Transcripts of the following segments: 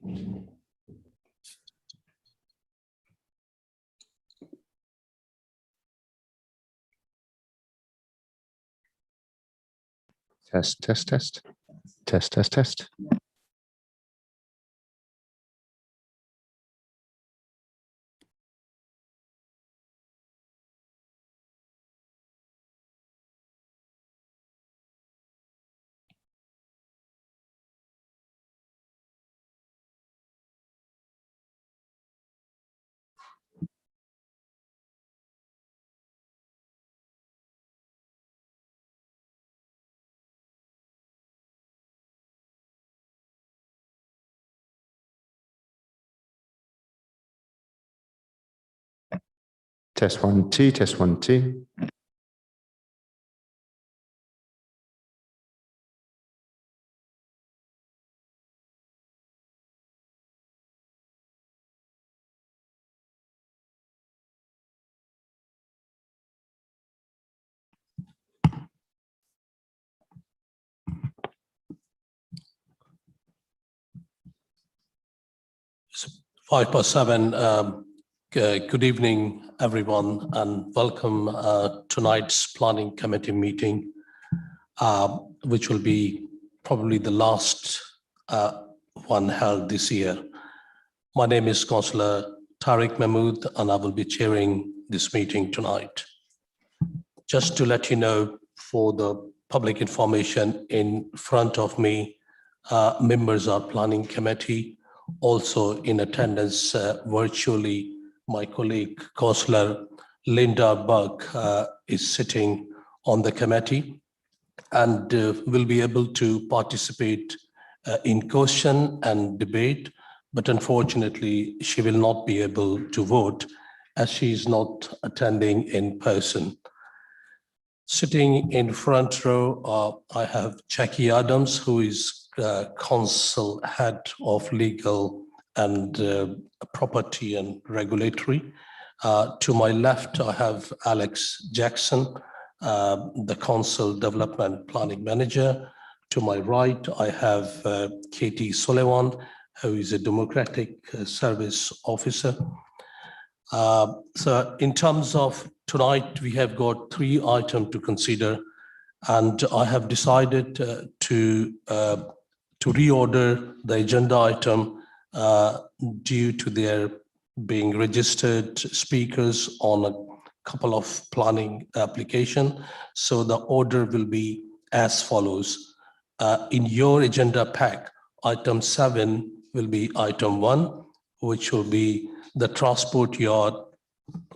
Test, test, test. Test, test, test. Test 1, 2, test 1, 2. It's 5:07. Good evening, everyone, and welcome tonight's planning committee meeting, which will be probably the last one held this year. My name is Councillor Tariq Mahmood, and I will be chairing this meeting tonight. Just to let you know, for the public information, in front of me, members of planning committee. Also in attendance virtually, my colleague Councillor Linda Buck is sitting on the committee and will be able to participate in question and debate, but unfortunately she will not be able to vote as she is not attending in person. Sitting in front row, I have Jackie Adams, who is Council Head of Legal and Property and Regulatory. To my left, I have Alex Jackson, the Council Development Planning Manager. To my right, I have Katie Sullivan, who is a Democratic Service Officer. So in terms of tonight, we have got 3 items to consider, and I have decided to reorder the agenda item due to their being registered speakers on a couple of planning application. So the order will be as follows. In your agenda pack, item 7 will be item 1, which will be the transport yard,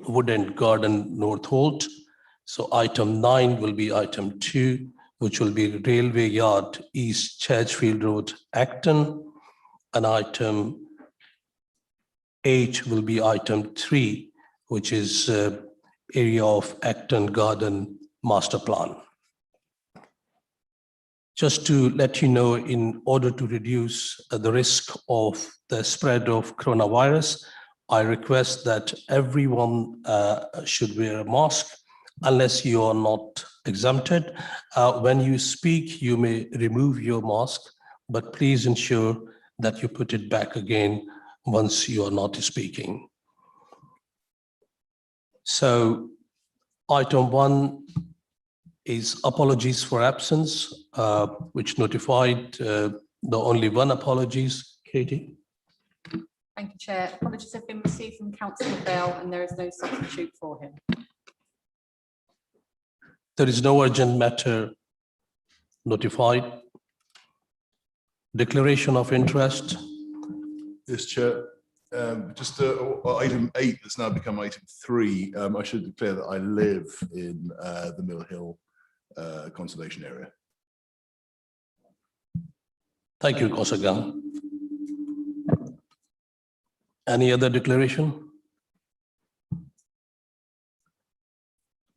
Wooden Garden, Northolt. So item 9 will be item 2, which will be Railway Yard, East Churchfield Road, Acton. And item 8 will be item 3, which is area of Acton Garden Master Plan. Just to let you know, in order to reduce the risk of the spread of coronavirus, I request that everyone should wear a mask unless you are not exempted. When you speak, you may remove your mask, but please ensure that you put it back again once you are not speaking. So item 1 is apologies for absence, which notified the only one apologies. Katie? Thank you, Chair. Apologies have been received from Councillor Bell and there is no substitute for him. There is no urgent matter notified. Declaration of interest. Yes, Chair. Just item 8 that's now become item 3. I should declare that I live in the Mill Hill conservation area. Thank you, Councillor Gunn. Any other declaration?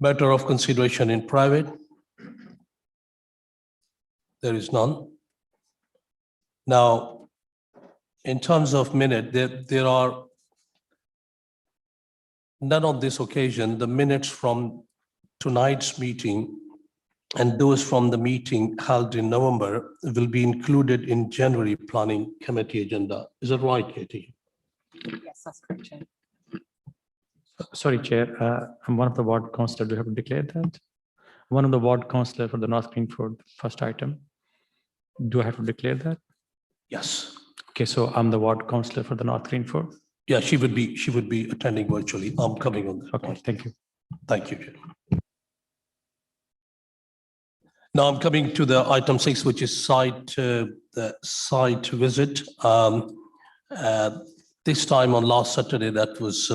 Matter of consideration in private? There is none. Now, in terms of minute, there are none on this occasion. The minutes from tonight's meeting and those from the meeting held in November will be included in January Planning Committee agenda. Is that right, Katie? Yes, that's correct, Chair. Sorry, Chair, I'm one of the ward councillor. Do you have to declare that? One of the ward councillor for the North Greenford, first item. Do I have to declare that? Yes. Okay, so I'm the ward councillor for the North Greenford. Yeah, she would be attending virtually. I'm coming on that. Okay, point. thank you. Thank you, Chair. Now I'm coming to the item 6, which is the site visit. This time on last Saturday, that was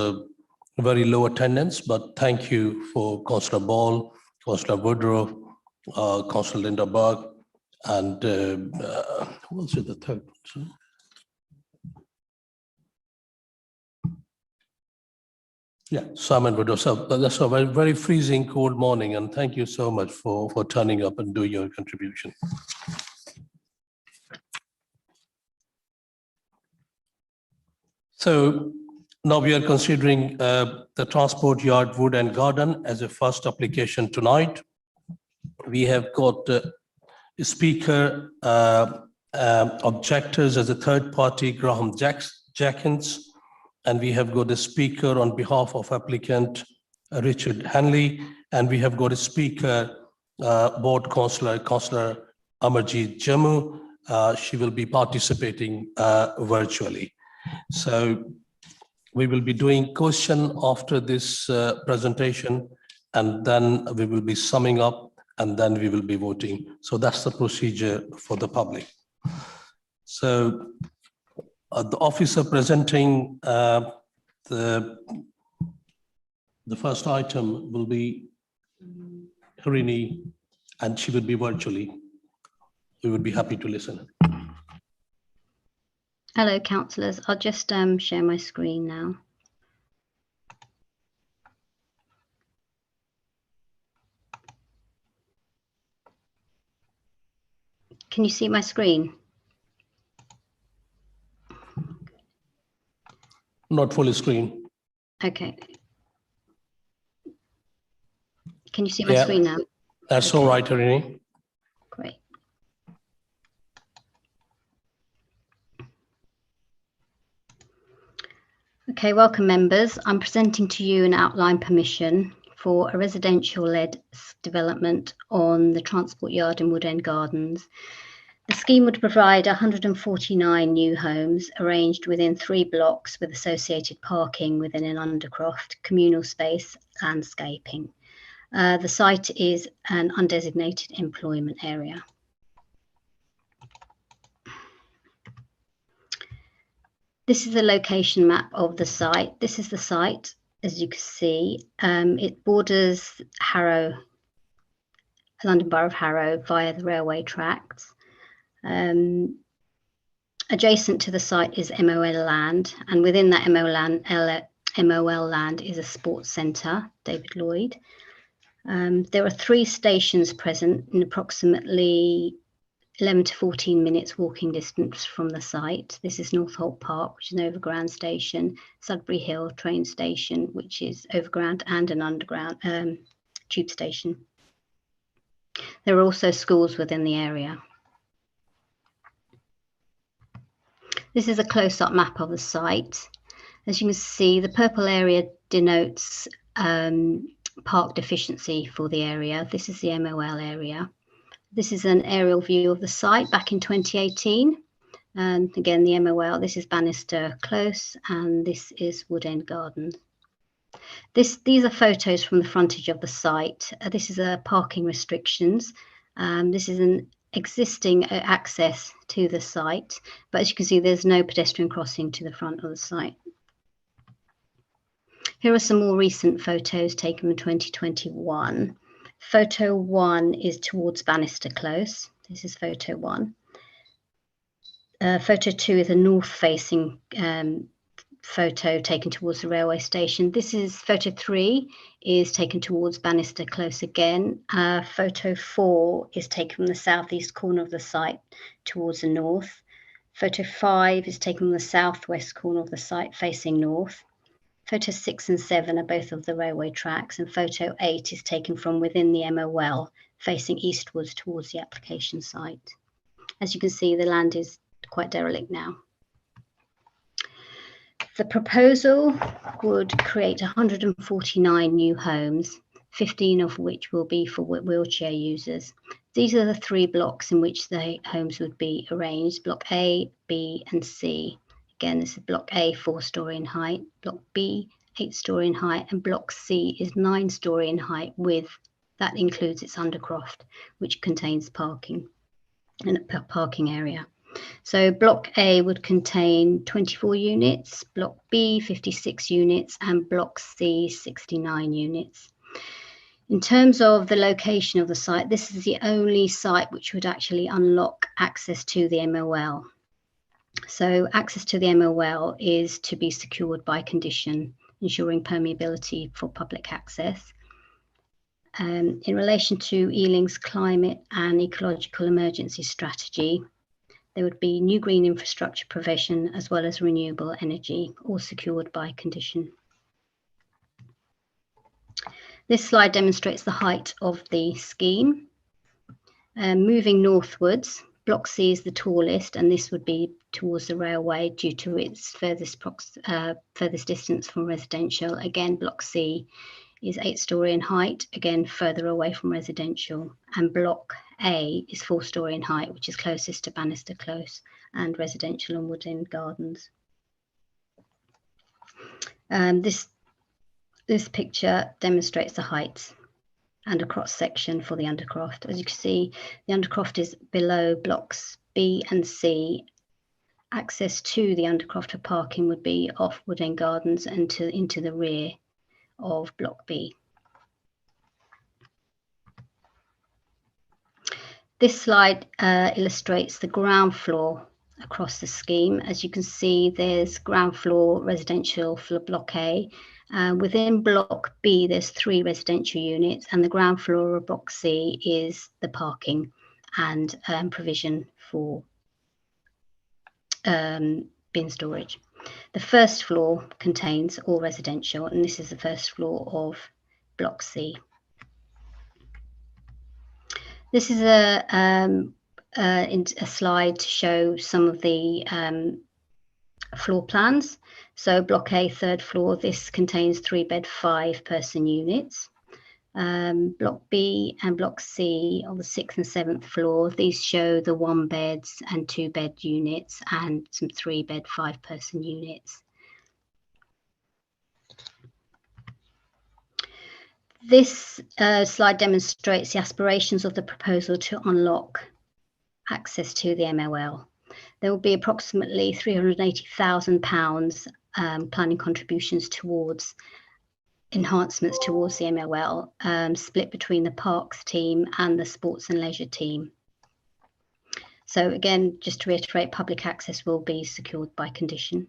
very low attendance, but thank you for Councillor Ball, Councillor Woodrow, Councillor Linda Berg, and who was it, the third person? Yeah, Simon Woodrow. So that's a very freezing cold morning, and thank you so much for turning up and doing your contribution. So now we are considering the Transport Yard Wood and Garden as a first application tonight. We have got a speaker, objectors as a third party, Graham Jackins, and we have got a speaker on behalf of applicant Richard Hanley, and we have got a speaker, board councillor, Councillor Amarjeet Jammu. She will be participating virtually. So we will be doing question after this presentation, and then we will be summing up, and then we will be voting. So that's the procedure for the public. So the officer presenting the first item will be Harini, and she will be virtually. We would be happy to listen. Hello, councillors. I'll just share my screen now. Can you see my screen? Not full screen. Okay. Can you see my Yeah. screen now? That's Okay. all right, Harini. Great. Okay, welcome members. I'm presenting to you an outline permission for a residential-led development on the Transport Yard in Wood End Gardens. The scheme would provide 149 new homes arranged within 3 blocks with associated parking within an undercroft, communal space, landscaping. The site is an undesignated employment area. This is the location map of the site. This is the site, as you can see. It borders Harrow, London Borough of Harrow via the railway tracks. Adjacent to the site is MOL land, and within that MOL land is a sports centre, David Lloyd. There are 3 stations present in approximately 11 to 14 minutes walking distance from the site. This is North Holt Park, which is an overground station, Sudbury Hill train station, which is overground, and an underground tube station. There are also schools within the area. This is a close-up map of the site. As you can see, the purple area denotes park deficiency for the area. This is the MOL area. This is an aerial view of the site back in 2018. And again, the MOL, this is Bannister Close, and this is Wood End Gardens. These are photos from the frontage of the site. This is parking restrictions. This is an existing access to the site, but as you can see, there's no pedestrian crossing to the front of the site. Here are some more recent photos taken in 2021. Photo 1 is towards Bannister Close. This is photo 1. Photo 2 is a north-facing photo taken towards the railway station. This is photo 3 is taken towards Bannister Close again. Photo 4 is taken from the southeast corner of the site towards the north. Photo 5 is taken from the southwest corner of the site facing north. Photo 6 and 7 are both of the railway tracks, and photo 8 is taken from within the MOL facing eastwards towards the application site. As you can see, the land is quite derelict now. The proposal would create 149 new homes, 15 of which will be for wheelchair users. These are the 3 blocks in which the homes would be arranged: Block A, B, and C. Again, this is Block A, 4-storey in height, Block B, 8-storey in height, and Block C is 9-storey in height, that includes its undercroft, which contains parking and a parking area. So Block A would contain 24 units, Block B 56 units, and Block C 69 units. In terms of the location of the site, this is the only site which would actually unlock access to the MOL. So access to the MOL is to be secured by condition, ensuring permeability for public access. In relation to Ealing's climate and ecological emergency strategy, there would be new green infrastructure provision as well as renewable energy, all secured by condition. This slide demonstrates the height of the scheme. Moving northwards, Block C is the tallest, and this would be towards the railway due to its furthest distance from residential. Again, Block C is 8-storey in height, again further away from residential, and Block A is 4-storey in height, which is closest to Bannister Close and residential and Wood End Gardens. This picture demonstrates the heights and a cross section for the undercroft. As you can see, the undercroft is below Blocks B and C. Access to the undercroft for parking would be off Wood End Gardens and into the rear of Block B. This slide illustrates the ground floor across the scheme. As you can see, there's ground floor residential for Block A. Within Block B, there's 3 residential units, and the ground floor of Block C is the parking and provision for bin storage. The first floor contains all residential, and this is the first floor of Block C. This is a slide to show some of the floor plans. So Block A, 3rd floor, this contains 3-bed, 5-person units. Block B and Block C on the 6th and 7th floor, these show the 1-beds and 2-bed units and some 3-bed, 5-person units. This slide demonstrates the aspirations of the proposal to unlock access to the MOL. There will be approximately £380,000 planning contributions towards enhancements towards the MOL, split between the Parks team and the Sports and Leisure team. So again, just to reiterate, public access will be secured by condition.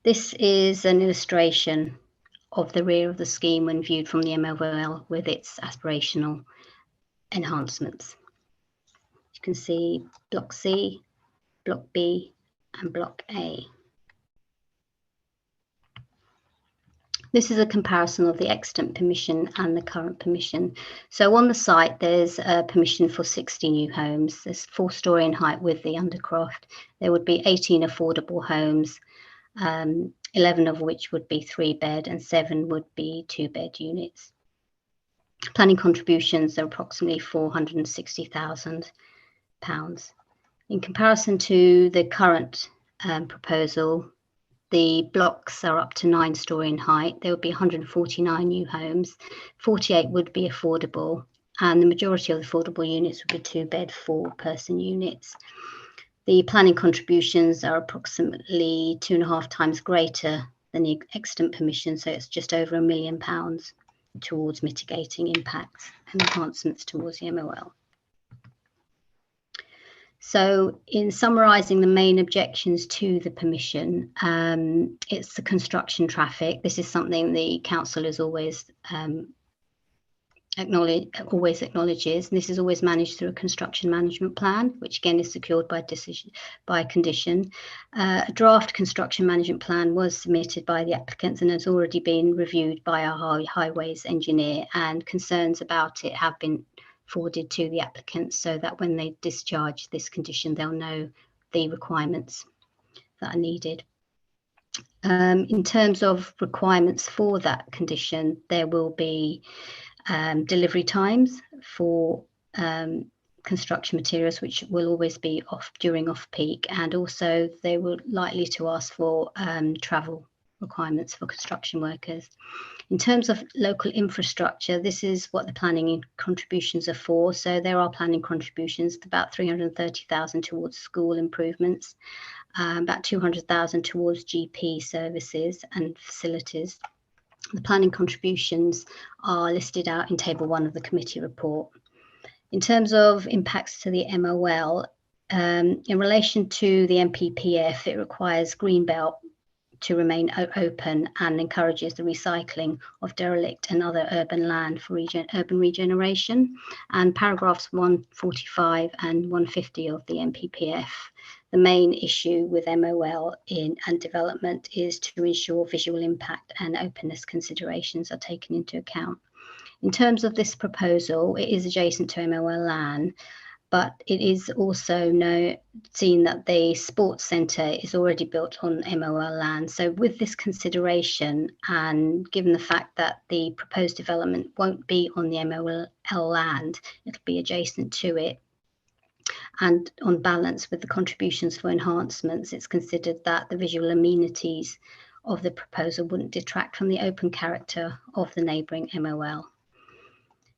This is an illustration of the rear of the scheme when viewed from the MOL with its aspirational enhancements. You can see Block C, Block B, and Block A. This is a comparison of the extant permission and the current permission. So on the site, there's a permission for 60 new homes. There's 4-storey in height with the undercroft. There would be 18 affordable homes, 11 of which would be 3-bed and 7 would be 2-bed units. Planning contributions are approximately £460,000. In comparison to the current proposal, the blocks are up to 9-storey in height. There would be 149 new homes, 48 would be affordable, and the majority of the affordable units would be 2-bed, 4-person units. The planning contributions are approximately 2.5 times greater than the extant permission, so it's just over £1 million towards mitigating impacts and enhancements towards the MOL. So in summarising the main objections to the permission, it's the construction traffic. This is something the council has always always acknowledges, and this is always managed through a construction management plan, which again is secured by condition. A draft construction management plan was submitted by the applicants and has already been reviewed by our highways engineer, and concerns about it have been forwarded to the applicants so that when they discharge this condition, they'll know the requirements that are needed. In terms of requirements for that condition, there will be delivery times for construction materials, which will always be during off-peak, and also they were likely to ask for travel requirements for construction workers. In terms of local infrastructure, this is what the planning contributions are for. So there are planning contributions, about 330,000 towards school improvements, about 200,000 towards GP services and facilities. The planning contributions are listed out in table 1 of the committee report. In terms of impacts to the MOL, in relation to the MPPF, it requires Greenbelt to remain open and encourages the recycling of derelict and other urban land for urban regeneration. And paragraphs 145 and 150 of the MPPF, the main issue with MOL and development is to ensure visual impact and openness considerations are taken into account. In terms of this proposal, it is adjacent to MOL land, but it is also seen that the sports centre is already built on MOL land. So with this consideration, and given the fact that the proposed development won't be on the MOL land, it'll be adjacent to it, and on balance with the contributions for enhancements, it's considered that the visual amenities of the proposal wouldn't detract from the open character of the neighbouring MOL.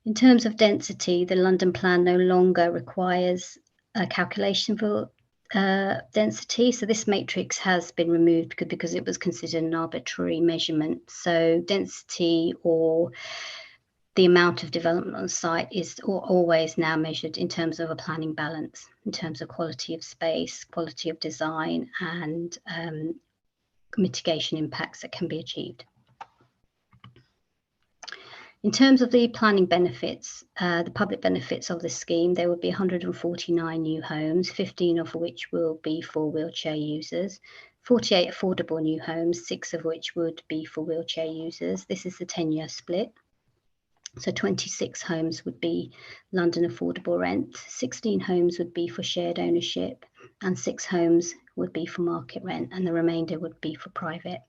In terms of density, the London plan no longer requires a calculation for density. So this matrix has been removed because it was considered an arbitrary measurement. So density, or the amount of development on site, is always now measured in terms of a planning balance, in terms of quality of space, quality of design, and mitigation impacts that can be achieved. In terms of the planning benefits, the public benefits of this scheme, there will be 149 new homes, 15 of which will be for wheelchair users, 48 affordable new homes, 6 of which would be for wheelchair users. This is the 10-year split. So 26 homes would be London affordable rent, 16 homes would be for shared ownership, and 6 homes would be for market rent, and the remainder would be for private.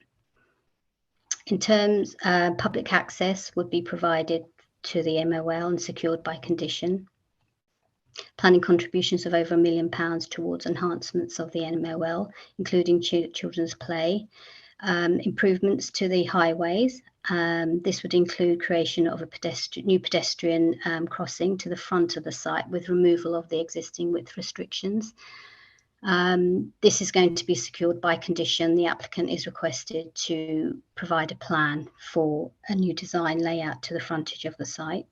In terms, public access would be provided to the MOL and secured by condition. Planning contributions of over £1 million towards enhancements of the MOL, including children's play, improvements to the highways. This would include creation of a new pedestrian crossing to the front of the site with removal of the existing width restrictions. This is going to be secured by condition. The applicant is requested to provide a plan for a new design layout to the frontage of the site.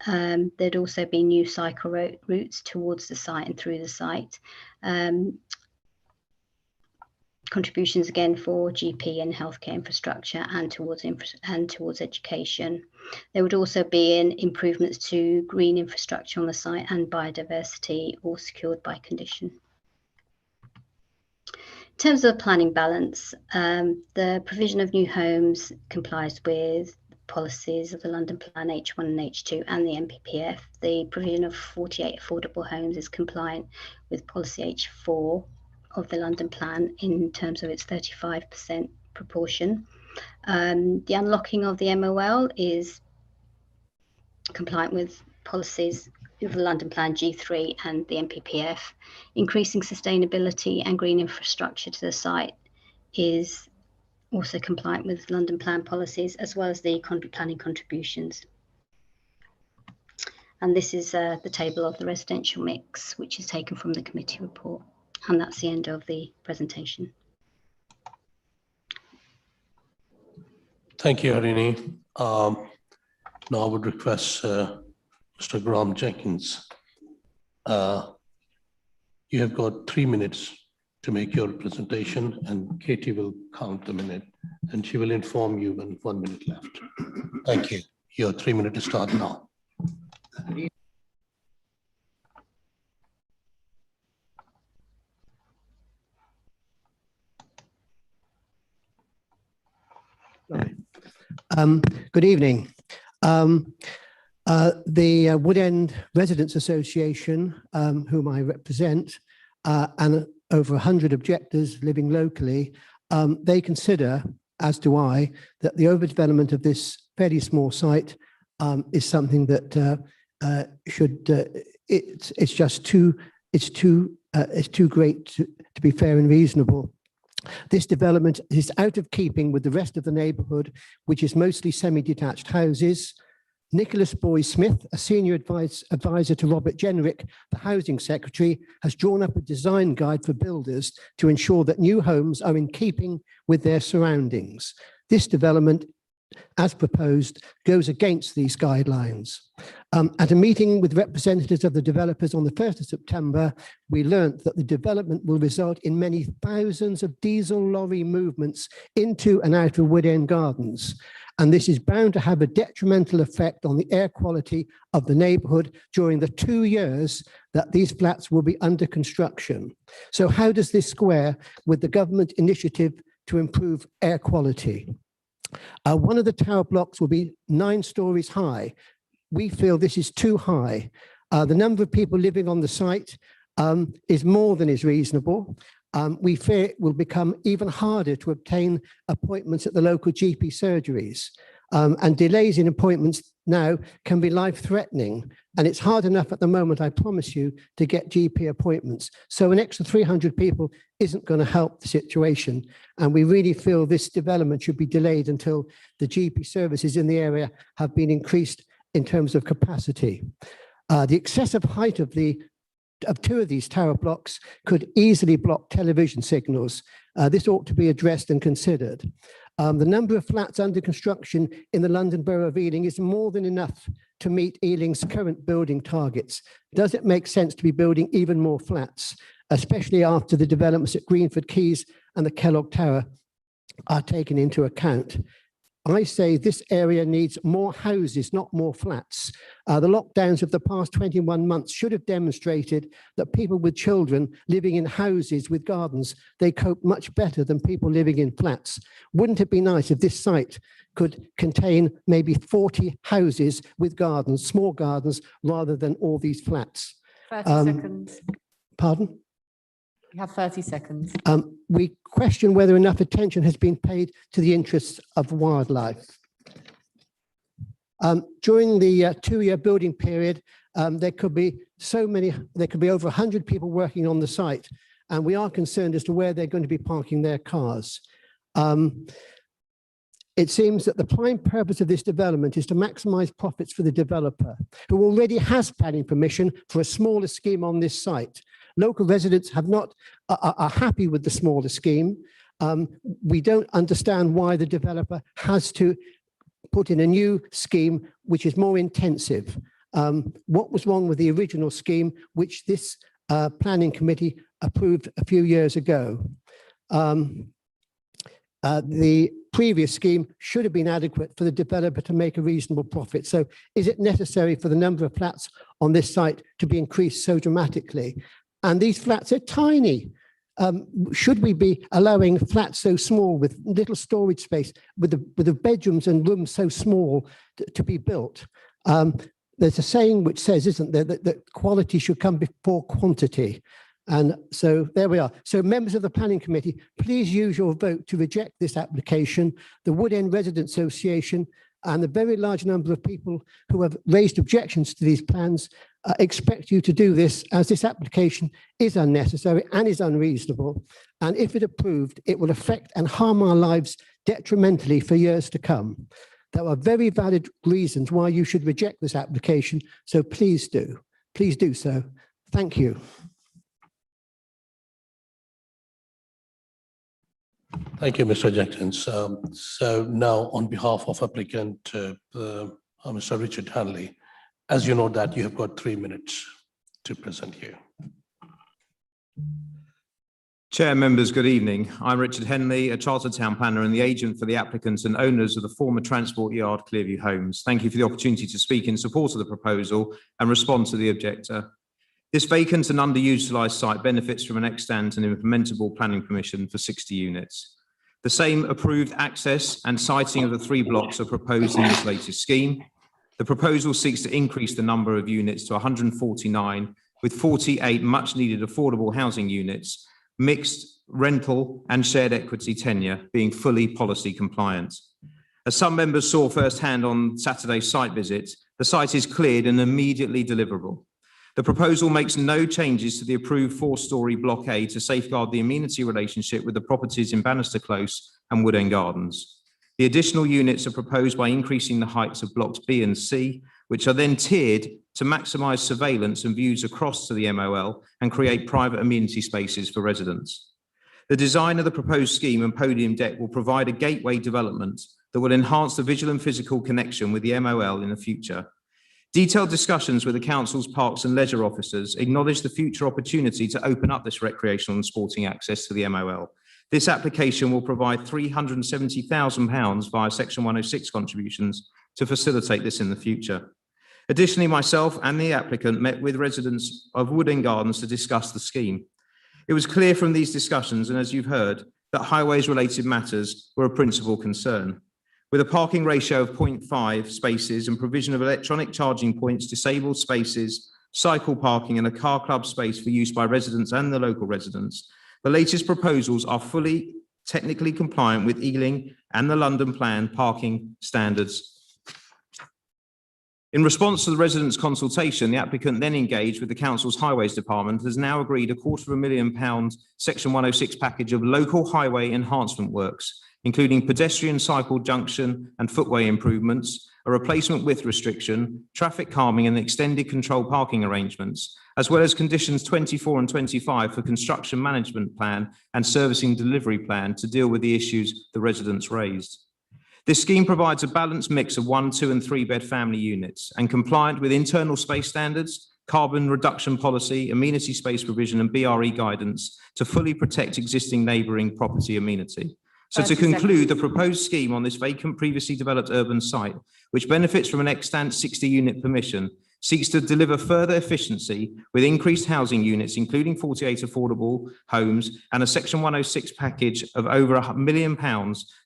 There'd also be new cycle routes towards the site and through the site. Contributions again for GP and healthcare infrastructure and towards education. There would also be improvements to green infrastructure on the site and biodiversity, all secured by condition. In terms of planning balance, the provision of new homes complies with policies of the London Plan H1 and H2 and the MPPF. The provision of 48 affordable homes is compliant with policy H4 of the London Plan in terms of its 35% proportion. The unlocking of the MOL is compliant with policies of the London Plan G3 and the MPPF. Increasing sustainability and green infrastructure to the site is also compliant with London Plan policies, as well as the planning contributions. And this is the table of the residential mix, which is taken from the committee report. And that's the end of the presentation. Thank you, Harini. Now I would request Mr. Graham Jenkins. You have got 3 minutes to make your presentation, and Katie will count the minute, and she will inform you when 1 minute left. Thank you. Your 3 minutes start now. Good evening. The Wood End Residents Association, whom I represent, and over 100 objectors living locally, they consider, as do I, that the overdevelopment of this fairly small site is something that it's too great to be fair and reasonable. This development is out of keeping with the rest of the neighbourhood, which is mostly semi-detached houses. Nicholas Boy-Smith, a senior advisor to Robert Jenrick, the Housing Secretary, has drawn up a design guide for builders to ensure that new homes are in keeping with their surroundings. This development, as proposed, goes against these guidelines. At a meeting with representatives of the developers on the 1st of September, we learnt that the development will result in many thousands of diesel lorry movements into and out of Wood End Gardens. And this is bound to have a detrimental effect on the air quality of the neighbourhood during the 2 years that these flats will be under construction. So how does this square with the government initiative to improve air quality? One of the tower blocks will be 9 stories high. We feel this is too high. The number of people living on the site is more than is reasonable. We fear it will become even harder to obtain appointments at the local GP surgeries. And delays in appointments now can be life-threatening. And it's hard enough at the moment, I promise you, to get GP appointments. So an extra 300 people isn't going to help the situation. And we really feel this development should be delayed until the GP services in the area have been increased in terms of capacity. The excessive height of 2 of these tower blocks could easily block television signals. This ought to be addressed and considered. The number of flats under construction in the London Borough of Ealing is more than enough to meet Ealing's current building targets. Does it make sense to be building even more flats, especially after the developments at Greenford Quays and the Kellogg Tower are taken into account? I say this area needs more houses, not more flats. The lockdowns of the past 21 months should have demonstrated that people with children living in houses with gardens, they cope much better than people living in flats. Wouldn't it be nice if this site could contain maybe 40 houses with gardens, small gardens, rather than all these flats? 30 seconds. Pardon? You have 30 seconds. We question whether enough attention has been paid to the interests of wildlife. During the 2-year building period, there could be over 100 people working on the site, and we are concerned as to where they're going to be parking their cars. It seems that the prime purpose of this development is to maximize profits for the developer, who already has planning permission for a smaller scheme on this site. Local residents are happy with the smaller scheme. We don't understand why the developer has to put in a new scheme which is more intensive. What was wrong with the original scheme, which this planning committee approved a few years ago? The previous scheme should have been adequate for the developer to make a reasonable profit. So is it necessary for the number of flats on this site to be increased so dramatically? And these flats are tiny. Should we be allowing flats so small with little storage space, with the bedrooms and rooms so small to be built? There's a saying which says, isn't there, that quality should come before quantity. And so there we are. So members of the Planning Committee, please use your vote to reject this application. The Wood End Residents Association and the very large number of people who have raised objections to these plans expect you to do this, as this application is unnecessary and is unreasonable. And if it approved, it will affect and harm our lives detrimentally for years to come. There are very valid reasons why you should reject this application, so please do. Please do so. Thank you. Thank you, Mr. Jackson. So now on behalf of applicant, Mr. Richard Hanley, as you know that you have got 3 minutes to present here. Chair, members, good evening. I'm Richard Henley, a Chartered Town Planner and the agent for the applicants and owners of the former Transport Yard Clearview Homes. Thank you for the opportunity to speak in support of the proposal and respond to the objector. This vacant and underutilised site benefits from an extant and implementable planning permission for 60 units. The same approved access and siting of the 3 blocks are proposed in this latest scheme. The proposal seeks to increase the number of units to 149, with 48 much needed affordable housing units, mixed rental and shared equity tenure being fully policy compliant. As some members saw firsthand on Saturday's site visit, the site is cleared and immediately deliverable. The proposal makes no changes to the approved 4-storey Block A to safeguard the amenity relationship with the properties in Bannister Close and Wood End Gardens. The additional units are proposed by increasing the heights of Blocks B and C, which are then tiered to maximise surveillance and views across to the MOL and create private amenity spaces for residents. The design of the proposed scheme and podium deck will provide a gateway development that will enhance the visual and physical connection with the MOL in the future. Detailed discussions with the Council's Parks and Leisure officers acknowledge the future opportunity to open up this recreational and sporting access to the MOL. This application will provide £370,000 via Section 106 contributions to facilitate this in the future. Additionally, myself and the applicant met with residents of Wood End Gardens to discuss the scheme. It was clear from these discussions, and as you've heard, that highways-related matters were a principal concern. With a parking ratio of 0.5 spaces and provision of electronic charging points, disabled spaces, cycle parking and a car club space for use by residents and the local residents, the latest proposals are fully technically compliant with Ealing and the London Plan parking standards. In response to the residents' consultation, the applicant then engaged with the Council's Highways Department, has now agreed a £250,000 Section 106 package of local highway enhancement works, including pedestrian cycle junction and footway improvements, a replacement width restriction, traffic calming and extended control parking arrangements, as well as conditions 24 and 25 for construction management plan and servicing delivery plan to deal with the issues the residents raised. This scheme provides a balanced mix of 1, 2 and 3 bed family units and compliant with internal space standards, carbon reduction policy, amenity space provision and BRE guidance to fully protect existing neighbouring property amenity. So to conclude, the proposed scheme on this vacant previously developed urban site, which benefits from an extant 60-unit permission, seeks to deliver further efficiency with increased housing units, including 48 affordable homes and a Section 106 package of over £1 million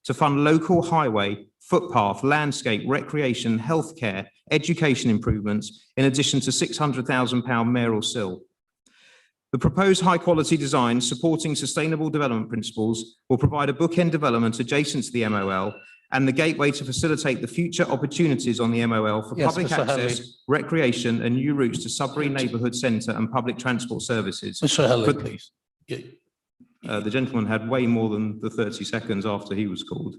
to fund local highway, footpath, landscape, recreation, healthcare, education improvements, in addition to £600,000 mayoral sill. The proposed high-quality design supporting sustainable development principles will provide a bookend development adjacent to the MOL and the gateway to facilitate the future opportunities on the MOL for public Mr. access, Henley. recreation and new routes to Sudbury Neighbourhood Centre and public transport services. Mr. Henley, But- please. Yeah, The gentleman had way more than the 30 seconds after he was called.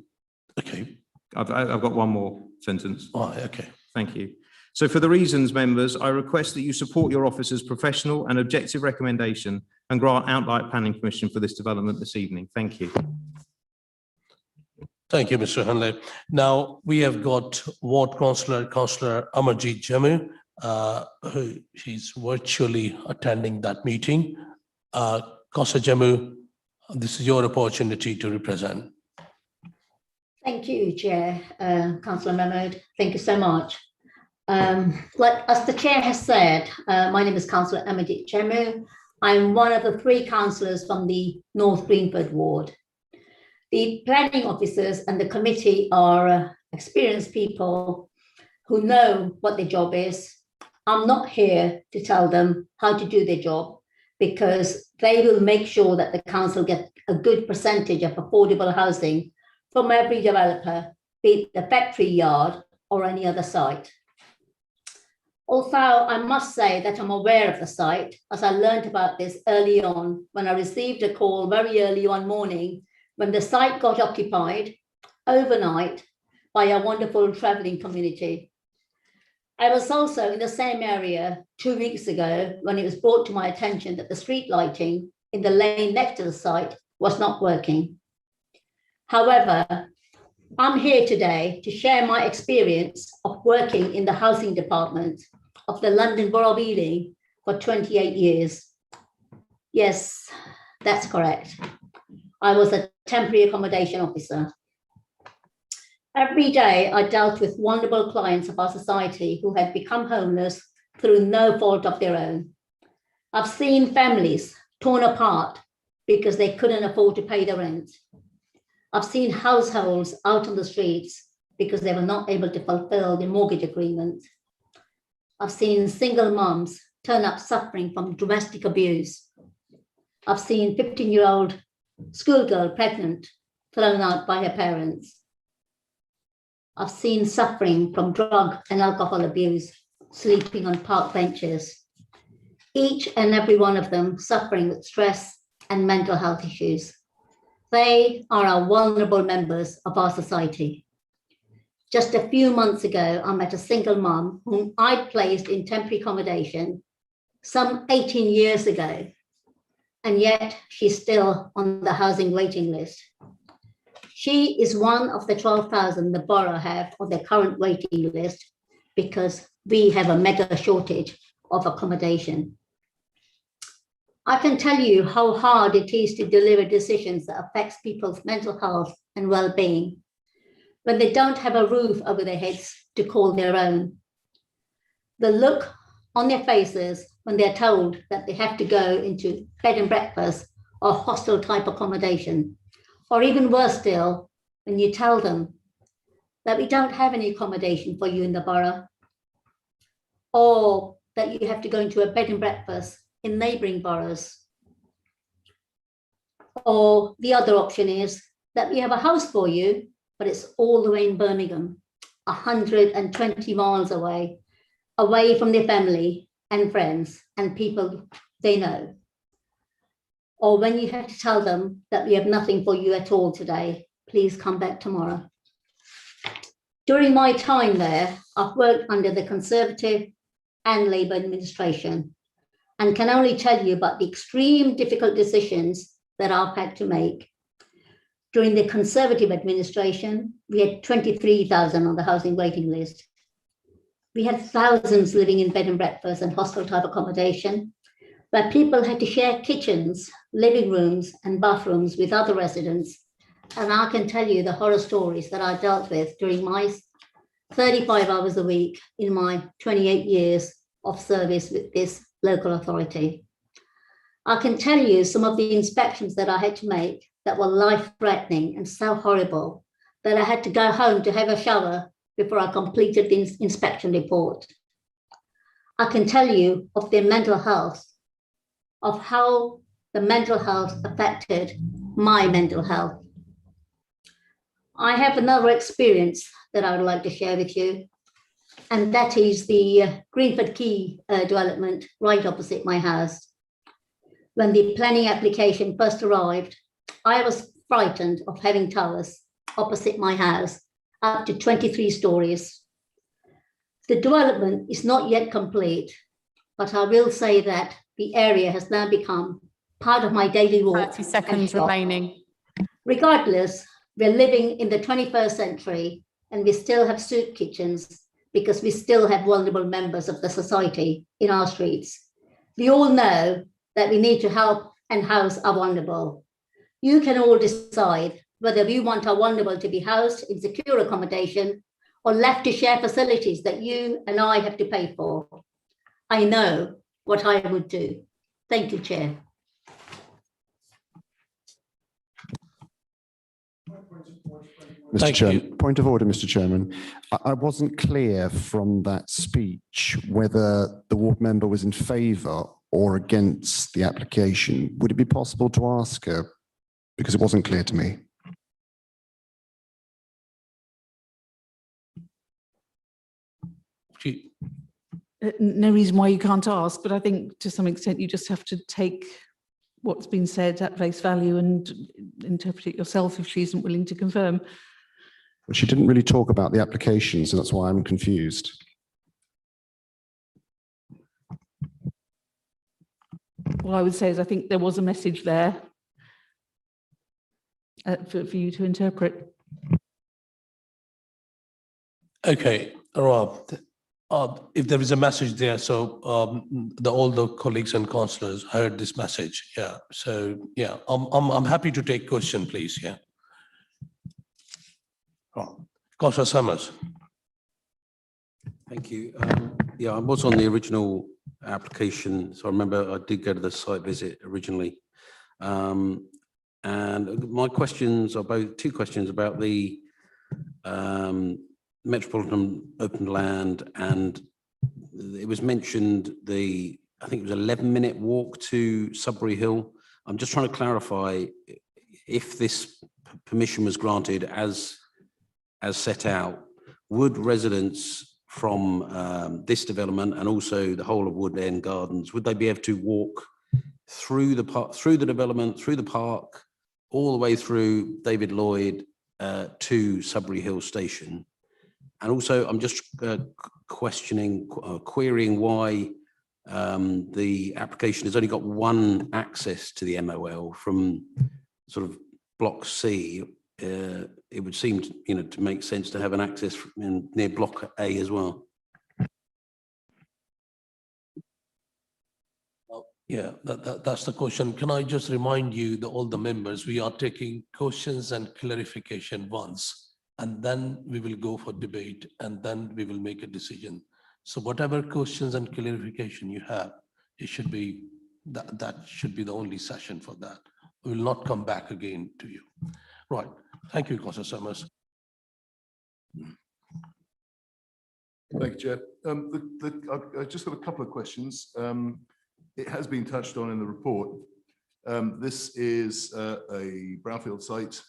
okay. I've got one more sentence. All right, okay. Thank you. So for the reasons, members, I request that you support your officer's professional and objective recommendation and grant outright planning permission for this development this evening. Thank you. Thank you, Mr. Henley. Now, we have got Ward Councillor Amarjeet Jammu, who she's virtually attending that meeting. Councillor Jammu, this is your opportunity to represent. Thank you, Chair, Councillor Mahmood. Thank you so much. Like as the Chair has said, my name is Councillor Amarjeet Jammu. I'm one of the 3 councillors from the North Greenford ward. The planning officers and the committee are experienced people who know what their job is. I'm not here to tell them how to do their job because they will make sure that the council gets a good percentage of affordable housing from every developer, be it the factory yard or any other site. Also, I must say that I'm aware of the site as I learned about this early on when I received a call very early one morning when the site got occupied overnight by a wonderful travelling community. I was also in the same area 2 weeks ago when it was brought to my attention that the street lighting in the lane next to the site was not working. However, I'm here today to share my experience of working in the housing department of the London Borough of Ealing for 28 years. Yes, That's correct. I was a temporary accommodation officer. Every day I dealt with vulnerable clients of our society who had become homeless through no fault of their own. I've seen families torn apart because they couldn't afford to pay the rent. I've seen households out on the streets because they were not able to fulfill the mortgage agreement. I've seen single moms turn up suffering from domestic abuse. I've seen 15-year-old schoolgirl pregnant thrown out by her parents. I've seen suffering from drug and alcohol abuse, sleeping on park benches. Each and every one of them suffering with stress and mental health issues. They are our vulnerable members of our society. Just a few months ago, I met a single mom whom I'd placed in temporary accommodation some 18 years ago, and yet she's still on the housing waiting list. She is one of the 12,000 the borough have on their current waiting list because we have a mega shortage of accommodation. I can tell you how hard it is to deliver decisions that affects people's mental health and well-being when they don't have a roof over their heads to call their own. The look on their faces when they're told that they have to go into bed and breakfast or hostel type accommodation, or even worse still, when you tell them that we don't have any accommodation for you in the borough, or that you have to go into a bed and breakfast in neighbouring boroughs. Or the other option is that we have a house for you, but it's all the way in Birmingham, 120 miles away from their family and friends and people they know. Or when you have to tell them that we have nothing for you at all today, please come back tomorrow. During my time there, I've worked under the Conservative and Labour administration and can only tell you about the extreme difficult decisions that I've had to make. During the Conservative administration, we had 23,000 on the housing waiting list. We had thousands living in bed and breakfast and hostel type accommodation, where people had to share kitchens, living rooms and bathrooms with other residents. And I can tell you the horror stories that I dealt with during my 35 hours a week in my 28 years of service with this local authority. I can tell you some of the inspections that I had to make that were life-threatening and so horrible that I had to go home to have a shower before I completed the inspection report. I can tell you of their mental health, of how the mental health affected my mental health. I have another experience that I would like to share with you, and that is the Greenford Quay development right opposite my house. When the planning application first arrived, I was frightened of having towers opposite my house, up to 23 stories. The development is not yet complete, but I will say that the area has now become part of my daily walk. 30 seconds remaining. Regardless, we're living in the 21st century and we still have soup kitchens because we still have vulnerable members of the society in our streets. We all know that we need to help and house our vulnerable. You can all decide whether you want our vulnerable to be housed in secure accommodation or left to share facilities that you and I have to pay for. I know what I would do. Thank you, Chair. Thank Mr. you. Chairman, point of order, Mr. Chairman. I wasn't clear from that speech whether the ward member was in favour or against the application. Would it be possible to ask her? Because it wasn't clear to me. No reason why you can't ask, but I think to some extent you just have to take what's been said at face value and interpret it yourself if she isn't willing to confirm. But she didn't really talk about the application, so that's why I'm confused. What I would say is I think there was a message there for you to interpret. Okay, Rob, If there is a message there, so all the colleagues and councillors heard this message. Yeah. So yeah, I'm happy to take question, please. Yeah. Councillor Summers. Thank you. Yeah, I was on the original application, so I remember I did go to the site visit originally. And my questions are both two questions about the Metropolitan Open Land, and it was mentioned I think it was 11-minute walk to Sudbury Hill. I'm just trying to clarify if this permission was granted as set out, would residents from this development and also the whole of Wood End Gardens, would they be able to walk through the park, through the development, through the park, all the way through David Lloyd to Sudbury Hill Station? And also, I'm just querying why the application has only got one access to the MOL from sort of Block C. It would seem to make sense to have an access near Block A as well. Yeah, that's the question. Can I just remind you, all the members, we are taking questions and clarification once, and then we will go for debate, and then we will make a decision. So whatever questions and clarification you have, it should be that should be the only session for that. We will not come back again to you. Right. Thank you, Councillor Summers. Thank you, Chair. I just got a couple of questions. It has been touched on in the report. This is a brownfield site.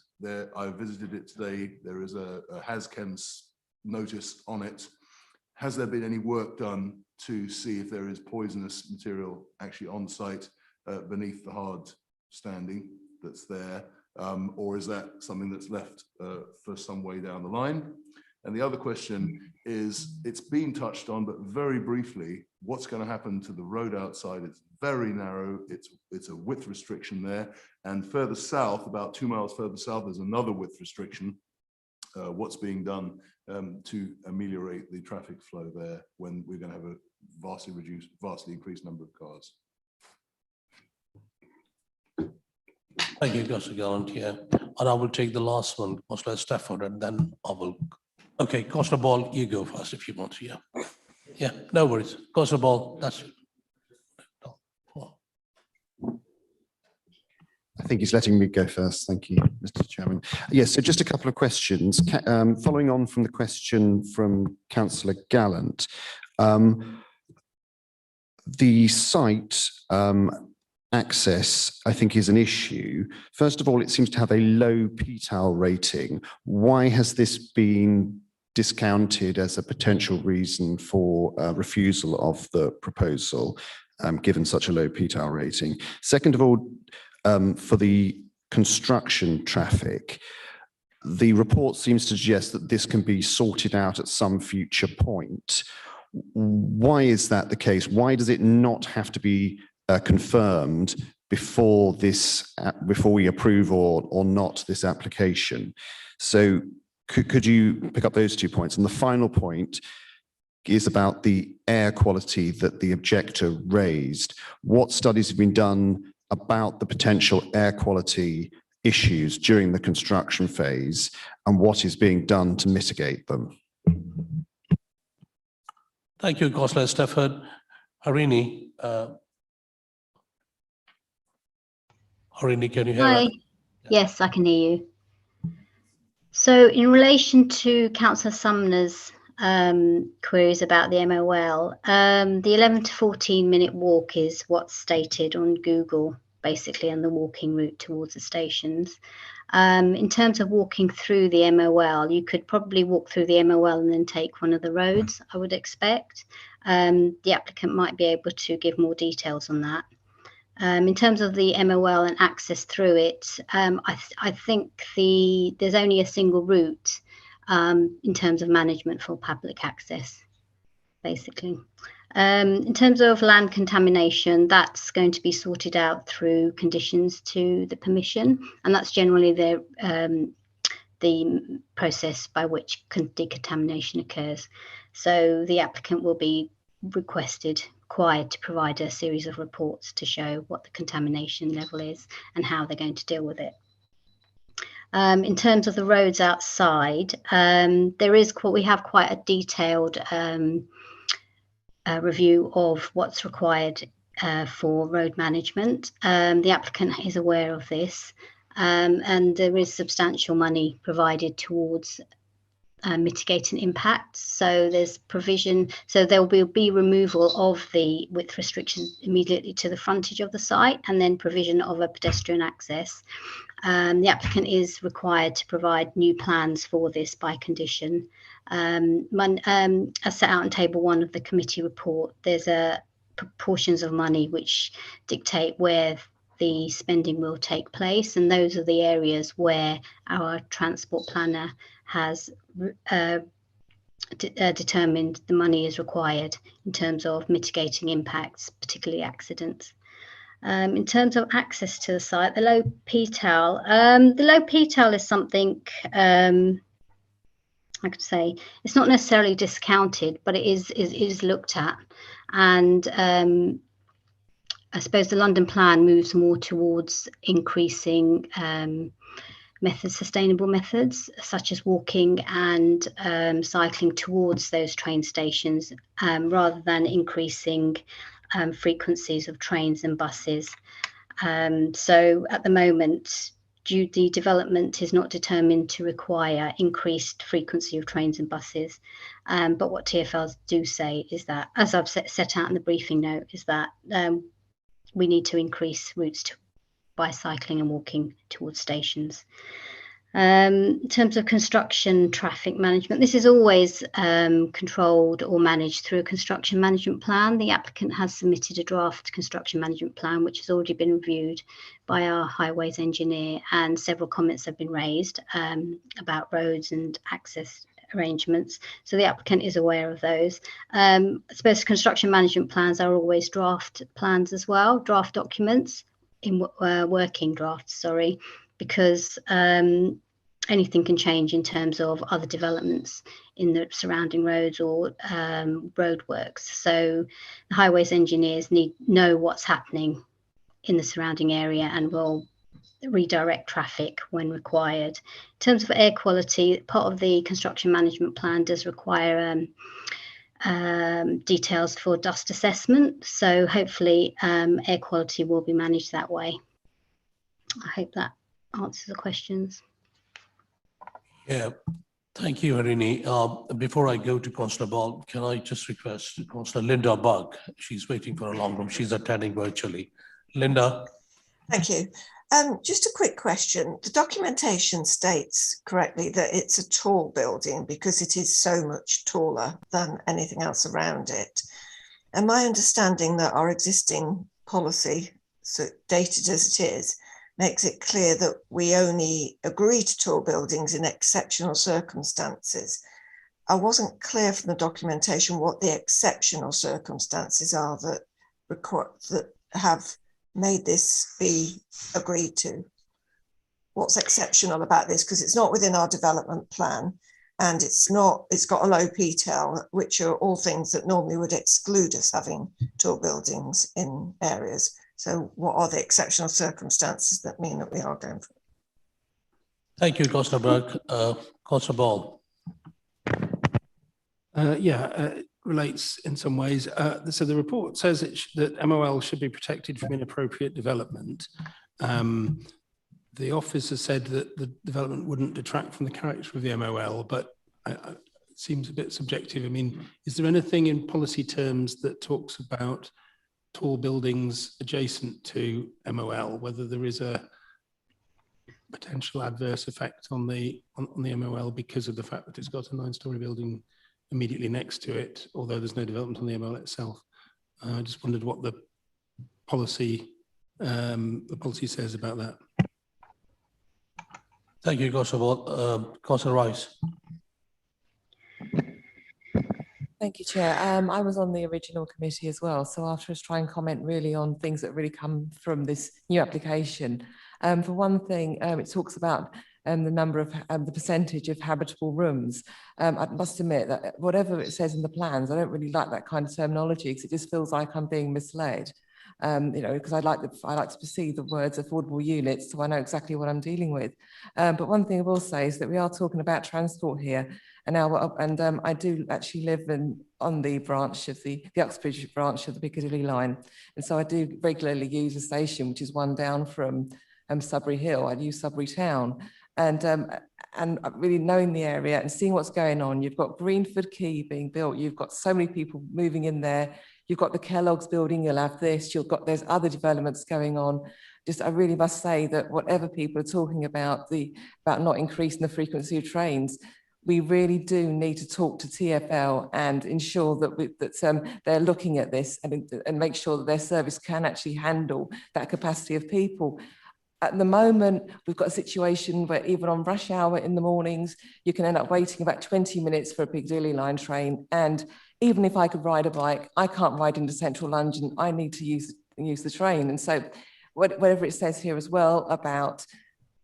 I visited it today. There is a HAZCHEMS notice on it. Has there been any work done to see if there is poisonous material actually on site beneath the hard standing that's there? Or is that something that's left for some way down the line? And the other question is, it's been touched on, but very briefly, what's going to happen to the road outside? It's very narrow. It's a width restriction there. And further south, about 2 miles further south, there's another width restriction. What's being done to ameliorate the traffic flow there when we're going to have a vastly increased number of cars? Thank you, Councillor Gallant. Yeah, and I will take the last one, Councillor Stafford, and then I will. Okay, Councillor Ball, you go first if you want to. Yeah, yeah, no worries. Councillor Ball, that's. I think he's letting me go first. Thank you, Mr. Chairman. Yes, so just a couple of questions. Following on from the question from Councillor Gallant, the site access, I think, is an issue. First of all, it seems to have a low PTAL rating. Why has this been discounted as a potential reason for refusal of the proposal, given such a low PTAL rating? Second of all, for the construction traffic, the report seems to suggest that this can be sorted out at some future point. Why is that the case? Why does it not have to be confirmed before we approve or not this application? So could you pick up those 2 points? And the final point is about the air quality that the objector raised. What studies have been done about the potential air quality issues during the construction phase, and what is being done to mitigate them? Thank you, Councillor Stafford. Harini, Harini, can you hear Hi. us? Yes, I can hear you. So in relation to Councillor Sumner's queries about the MOL, the 11 to 14 minute walk is what's stated on Google, basically, on the walking route towards the stations. In terms of walking through the MOL, you could probably walk through the MOL and then take one of the roads, I would expect. The applicant might be able to give more details on that. In terms of the MOL and access through it, I think there's only a single route in terms of management for public access, basically. In terms of land contamination, that's going to be sorted out through conditions to the permission, and that's generally the process by which decontamination occurs. So the applicant will be required to provide a series of reports to show what the contamination level is and how they're going to deal with it. In terms of the roads outside, we have quite a detailed review of what's required for road management. The applicant is aware of this, and there is substantial money provided towards mitigating impacts. So there's provision, so there will be removal of the width restriction immediately to the frontage of the site, and then provision of a pedestrian access. The applicant is required to provide new plans for this by condition. As set out in table 1 of the committee report, there's proportions of money which dictate where the spending will take place, and those are the areas where our transport planner has determined the money is required in terms of mitigating impacts, particularly accidents. In terms of access to the site, the low PTAL is something I could say it's not necessarily discounted, but it is looked at, and I suppose the London plan moves more towards increasing sustainable methods such as walking and cycling towards those train stations, rather than increasing frequencies of trains and buses. So at the moment, the development is not determined to require increased frequency of trains and buses. But what TfLs do say is that, as I've set out in the briefing note, is that we need to increase routes by cycling and walking towards stations. In terms of construction traffic management, this is always controlled or managed through a construction management plan. The applicant has submitted a draft construction management plan, which has already been reviewed by our highways engineer, and several comments have been raised about roads and access arrangements. So the applicant is aware of those. I suppose construction management plans are always draft plans as well, draft documents in working drafts, sorry, because anything can change in terms of other developments in the surrounding roads or roadworks. So the highways engineers know what's happening in the surrounding area and will redirect traffic when required. In terms of air quality, part of the construction management plan does require details for dust assessment. So hopefully air quality will be managed that way. I hope that answers the questions. Yeah, thank you, Harini. Before I go to Councillor Ball, can I just request Councillor Linda Bug? She's waiting for a long room. She's attending virtually. Linda. Thank you. Just a quick question. The documentation states correctly that it's a tall building because it is so much taller than anything else around it. And my understanding that our existing policy, so dated as it is, makes it clear that we only agree to tall buildings in exceptional circumstances. I wasn't clear from the documentation what the exceptional circumstances are that have made this be agreed to. What's exceptional about this? Because it's not within our development plan, and it's got a low PTEL, which are all things that normally would exclude us having tall buildings in areas. So what are the exceptional circumstances that mean that we are going for it? Thank you, Councillor Burke. Councillor Ball. It relates in some ways. So the report says that MOL should be protected from inappropriate development. The office has said that the development wouldn't detract from the character of the MOL, but it seems a bit subjective. I mean, is there anything in policy terms that talks about tall buildings adjacent to MOL, whether there is a potential adverse effect on the MOL because of the fact that it's got a 9-storey building immediately next to it, although there's no development on the MOL itself? I just wondered what the policy says about that. Thank you, Councillor Ball. Councillor Rice. Thank you, Chair. I was on the original committee as well, so I'll just try and comment really on things that really come from this new application. For one thing, it talks about the number of the percentage of habitable rooms. I must admit that whatever it says in the plans, I don't really like that kind of terminology because it just feels like I'm being misled. Because I like to perceive the words affordable units, so I know exactly what I'm dealing with. But one thing I will say is that we are talking about transport here, and I do actually live on the branch of the Uxbridge branch of the Piccadilly line, and so I do regularly use a station which is one down from Sudbury Hill. I use Sudbury Town, and really knowing the area and seeing what's going on. You've got Greenford Quay being built. You've got so many people moving in there. You've got the Kellogg's building, you'll have this, there's other developments going on. I really must say that whatever people are talking about, not increasing the frequency of trains, we really do need to talk to TfL and ensure that they're looking at this and make sure that their service can actually handle that capacity of people. At the moment, we've got a situation where even on rush hour in the mornings, you can end up waiting about 20 minutes for a Piccadilly line train. And even if I could ride a bike, I can't ride into central London. I need to use the train. And so whatever it says here as well about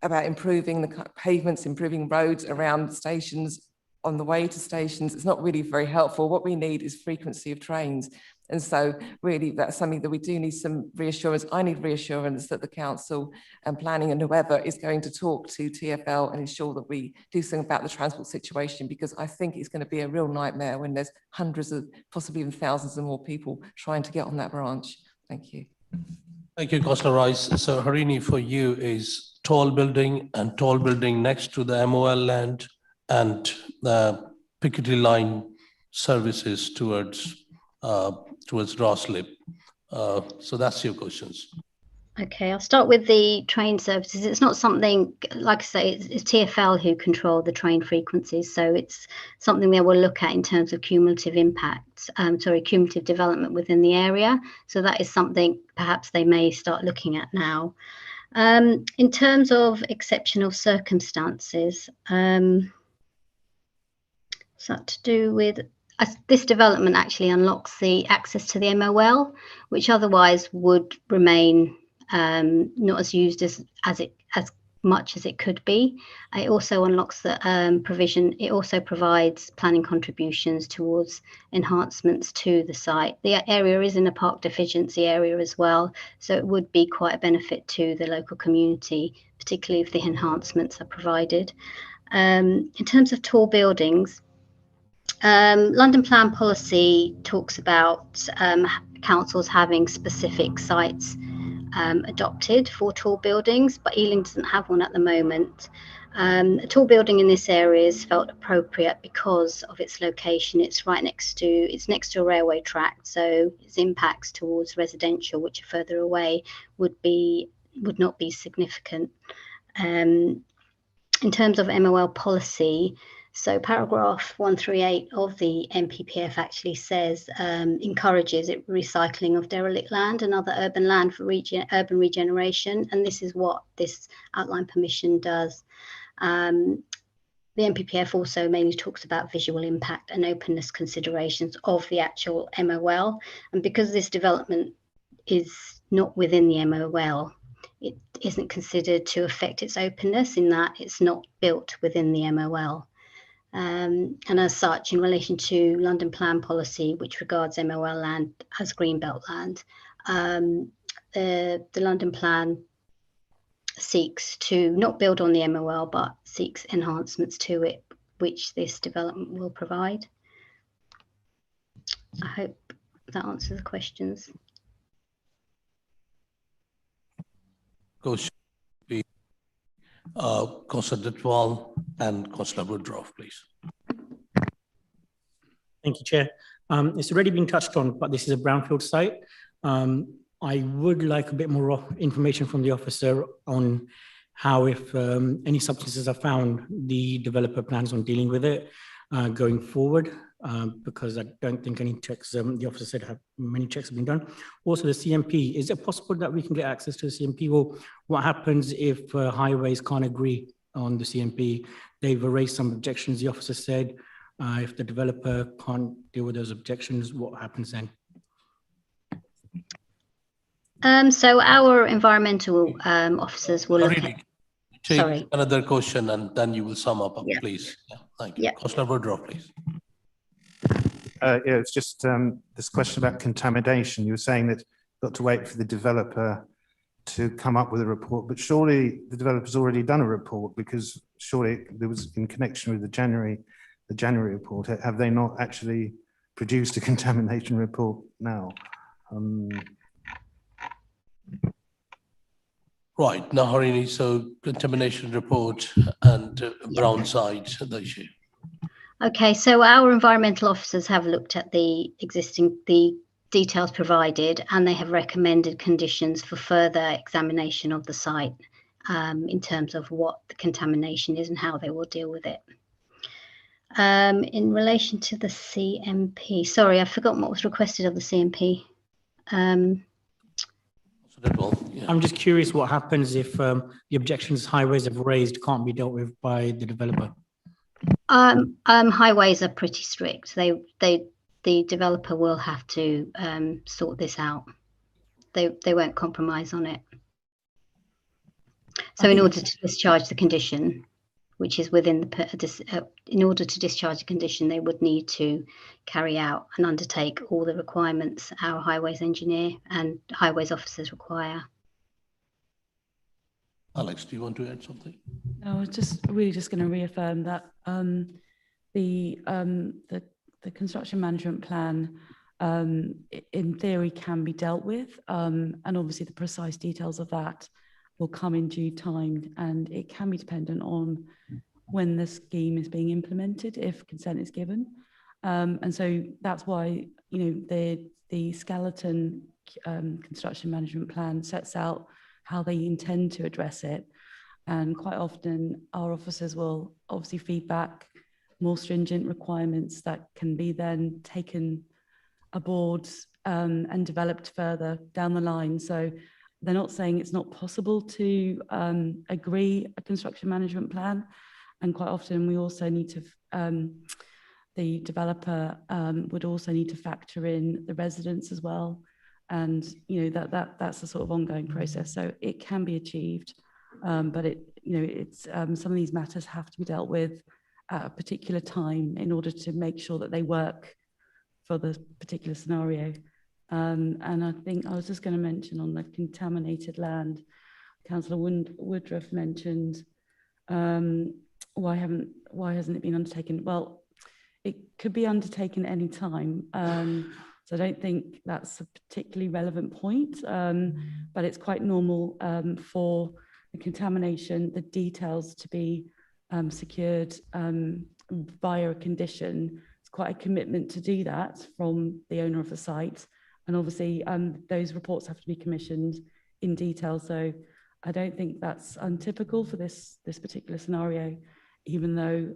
improving the pavements, improving roads around stations, on the way to stations, it's not really very helpful. What we need is frequency of trains. And so really that's something that we do need some reassurance. I need reassurance that the council and planning and whoever is going to talk to TfL and ensure that we do something about the transport situation, because I think it's going to be a real nightmare when there's hundreds of, possibly even thousands of more people trying to get on that branch. Thank you. Thank you, Councillor Rice. So Harini, for you is tall building and tall building next to the MOL land and the Piccadilly line services towards Roslip. So that's your questions. Okay, I'll start with the train services. It's not something, like I say, it's TfL who control the train frequencies. So it's something they will look at in terms of cumulative impact, cumulative development within the area. So that is something perhaps they may start looking at now. In terms of exceptional circumstances, so to do with this development actually unlocks the access to the MOL, which otherwise would remain not as used as much as it could be. It also unlocks the provision. It also provides planning contributions towards enhancements to the site. The area is in a park deficiency area as well, so it would be quite a benefit to the local community, particularly if the enhancements are provided. In terms of tall buildings, London Plan Policy talks about councils having specific sites adopted for tall buildings, but Ealing doesn't have one at the moment. A tall building in this area is felt appropriate because of its location. It's next to a railway track, so its impacts towards residential, which are further away, would not be significant. In terms of MOL policy, so paragraph 138 of the NPPF actually says encourages recycling of derelict land and other urban land for urban regeneration, and this is what this outline permission does. The NPPF also mainly talks about visual impact and openness considerations of the actual MOL, and because this development is not within the MOL, it isn't considered to affect its openness in that it's not built within the MOL. And as such, in relation to London Plan Policy, which regards MOL land as Greenbelt land, the London Plan seeks to not build on the MOL, but seeks enhancements to it, which this development will provide. I hope that answers the questions. Councillor Ditwal and Councillor Woodruff, please. Thank you, Chair. It's already been touched on, but this is a brownfield site. I would like a bit more information from the officer on how, if any substances are found, the developer plans on dealing with it going forward, because I don't think any checks, the officer said many checks have been done. Also the CMP, is it possible that we can get access to the CMP, or what happens if highways can't agree on the CMP? They've raised some objections, the officer said. If the developer can't deal with those objections, what happens then? So our environmental officers will look at... Sorry. Another question and then you will sum up, Yeah. please. Yeah, thank you. Yeah. Councillor Woodruff, please. Yeah, it's just this question about contamination. You were saying that you've got to wait for the developer to come up with a report, but surely the developer's already done a report, because surely there was in connection with the January report. Have they not actually produced a contamination report now? Right, Naharini, so contamination report and brown site, the issue. Okay, so our environmental officers have looked at the details provided, and they have recommended conditions for further examination of the site in terms of what the contamination is and how they will deal with it. In relation to the CMP, sorry, I've forgotten what was requested of the CMP. I'm just curious what happens if the objections highways have raised can't be dealt with by the developer. Highways are pretty strict. The developer will have to sort this out. They won't compromise on it. So in order to discharge the condition, which is within the, in order to discharge a condition, they would need to carry out and undertake all the requirements our highways engineer and highways officers require. Alex, do you want to add something? No, I was just really just going to reaffirm that the construction management plan in theory can be dealt with, and obviously the precise details of that will come in due time, and it can be dependent on when the scheme is being implemented, if consent is given. And so that's why, you know, the skeleton construction management plan sets out how they intend to address it. And quite often our officers will obviously feedback more stringent requirements that can be then taken aboard and developed further down the line. So they're not saying it's not possible to agree a construction management plan. And quite often we also need to, the developer would also need to factor in the residents as well. And, you know, that's a sort of ongoing process. So it can be achieved, but it's some of these matters have to be dealt with at a particular time in order to make sure that they work for the particular scenario. And I think I was just going to mention on the contaminated land, Councillor Woodruff mentioned, why hasn't it been undertaken? Well, it could be undertaken any time. So I don't think that's a particularly relevant point, but it's quite normal for the contamination, the details to be secured via a condition. It's quite a commitment to do that from the owner of the site. And obviously those reports have to be commissioned in detail. So I don't think that's untypical for this particular scenario, even though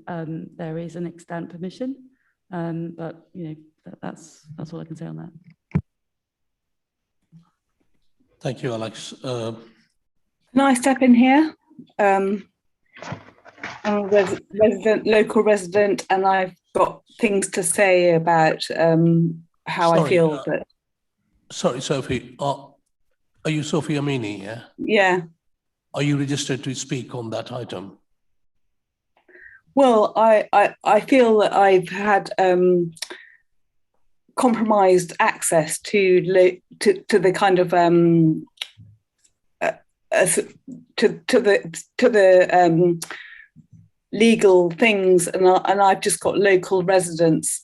there is an extant permission. But, you know, that's all I can say on that. Thank you, Alex. Can I step in here? I'm a local resident, and I've got things to say about how I feel that. Sorry, Sophie. Are you Sophie Amini? Yeah. Yeah. Are you registered to speak on that item? Well, I feel that I've had compromised access to the kind of to the legal things, and I've just got local residents'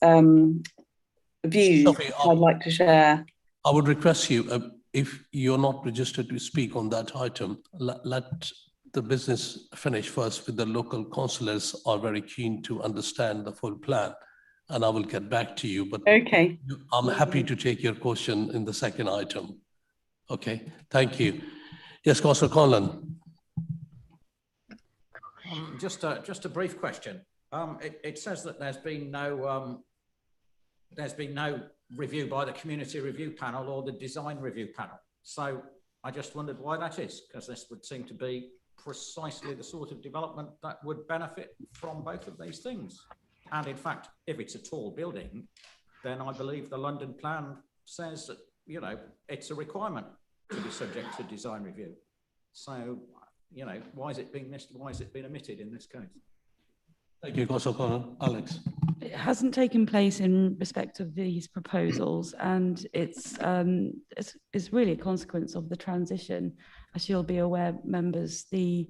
views Sophie, I'd like to share. I would request you, if you're not registered to speak on that item, let the business finish first with the local councillors are very keen to understand the full plan, and I will get back to you. But okay, I'm happy to take your question in the second item. Okay, thank you. Yes, Councillor Conlon. Just a brief question. It says that there's been no review by the community review panel or the design review panel. So I just wondered why that is, because this would seem to be precisely the sort of development that would benefit from both of these things. And in fact, if it's a tall building, then I believe the London plan says that, you know, it's a requirement to be subject to design review. So you know, why is it being missed? Why has it been omitted in this case? Thank you, Councillor Conan. Alex. It hasn't taken place in respect of these proposals, and it's really a consequence of the transition. As you'll be aware, members, the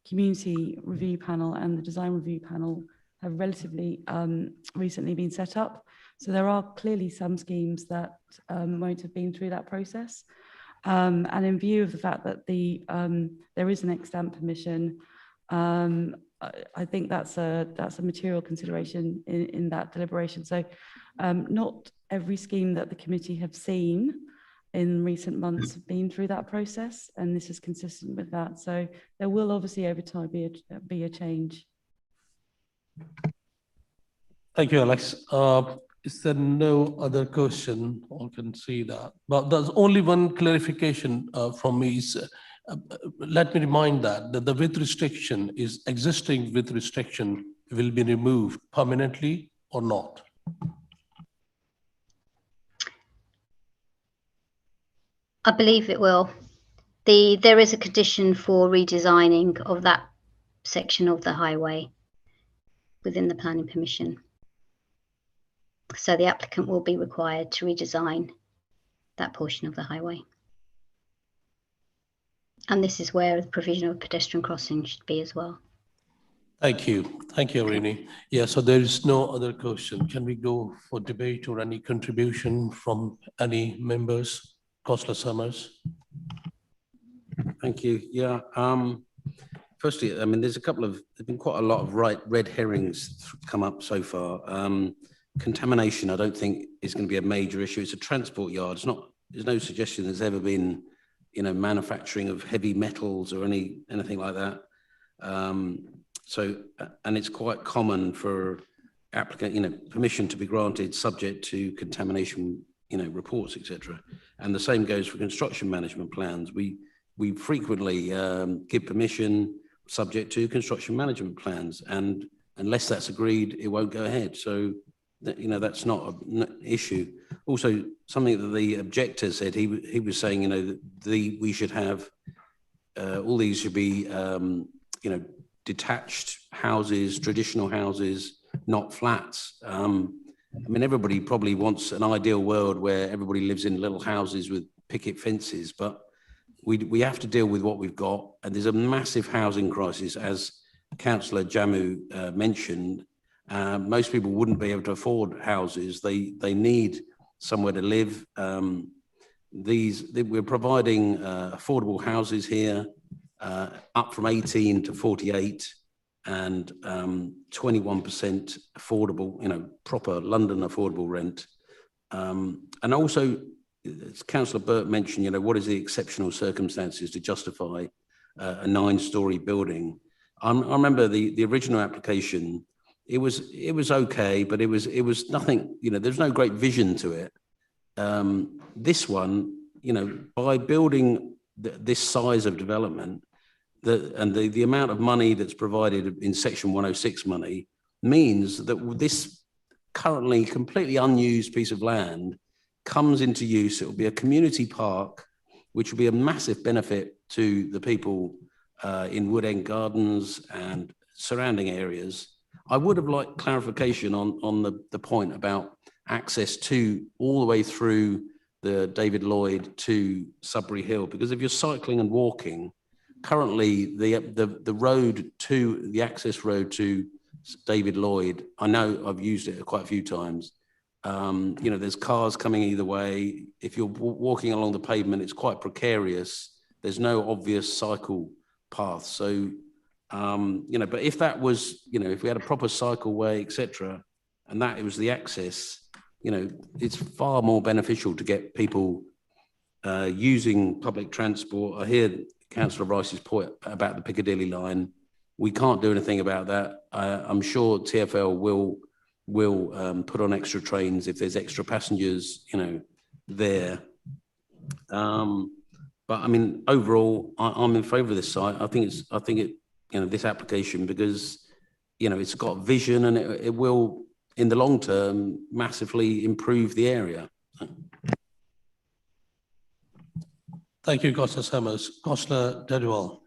community review panel and the design review panel have relatively recently been set up. So there are clearly some schemes that won't have been through that process. And in view of the fact that there is an extant permission, I think that's a material consideration in that deliberation. So not every scheme that the committee have seen in recent months have been through that process, and this is consistent with that. So there will obviously over time be a change. Thank you, Alex. Is there no other question? I can see that. But there's only one clarification from me. Let me remind that the width restriction is existing width restriction will be removed permanently or not? I believe it will. There is a condition for redesigning of that section of the highway within the planning permission. So the applicant will be required to redesign that portion of the highway. And this is where the provision of pedestrian crossing should be as well. Thank you. Thank you, Rini. Yeah, so there is no other question. Can we go for debate or any contribution from any members? Councillor Summers. Thank you. Yeah. Firstly, I mean, there's been quite a lot of red herrings come up so far. Contamination, I don't think is going to be a major issue. It's a transport yard. There's no suggestion there's ever been, you know, manufacturing of heavy metals or anything like that. And it's quite common for applicant, you know, permission to be granted subject to contamination, you know, reports, etc. And the same goes for construction management plans. We frequently give permission subject to construction management plans, and unless that's agreed, it won't go ahead. So, you know, that's not an issue. Also, something that the objector said, he was saying, you know, we should have all these should be, you know, detached houses, traditional houses, not flats. I mean, everybody probably wants an ideal world where everybody lives in little houses with picket fences, but we have to deal with what we've got. And there's a massive housing crisis, as Councillor Jammu mentioned. Most people wouldn't be able to afford houses. They need somewhere to live. We're providing affordable houses here, up from 18 to 48. And 21% affordable, you know, proper London affordable rent. And also, as Councillor Burt mentioned, you know, what is the exceptional circumstances to justify a 9-storey building? I remember the original application. It was okay, but it was nothing. You know, there's no great vision to it. This one, you know, by building this size of development. The amount of money that's provided in Section 106 money means that this currently completely unused piece of land comes into use. It will be a community park, which will be a massive benefit to the people in Wood End Gardens and surrounding areas. I would have liked clarification on the point about access to all the way through the David Lloyd to Sudbury Hill, because if you're cycling and walking, currently, the road to the access road to David Lloyd, I know I've used it quite a few times. You know, there's cars coming either way. If you're walking along the pavement, it's quite precarious. There's no obvious cycle path. So, you know, but if that was, you know, if we had a proper cycleway, etc., and that it was the access, you know, it's far more beneficial to get people using public transport. I hear Councillor Rice's point about the Piccadilly line. We can't do anything about that. I'm sure TfL will put on extra trains if there's extra passengers, you know, there. But I mean, overall, I'm in favour of this site. I think it, you know, this application, because, you know, it's got vision and it will, in the long term, massively improve the area. Thank you, Councillor Summers. Councillor Dadwal.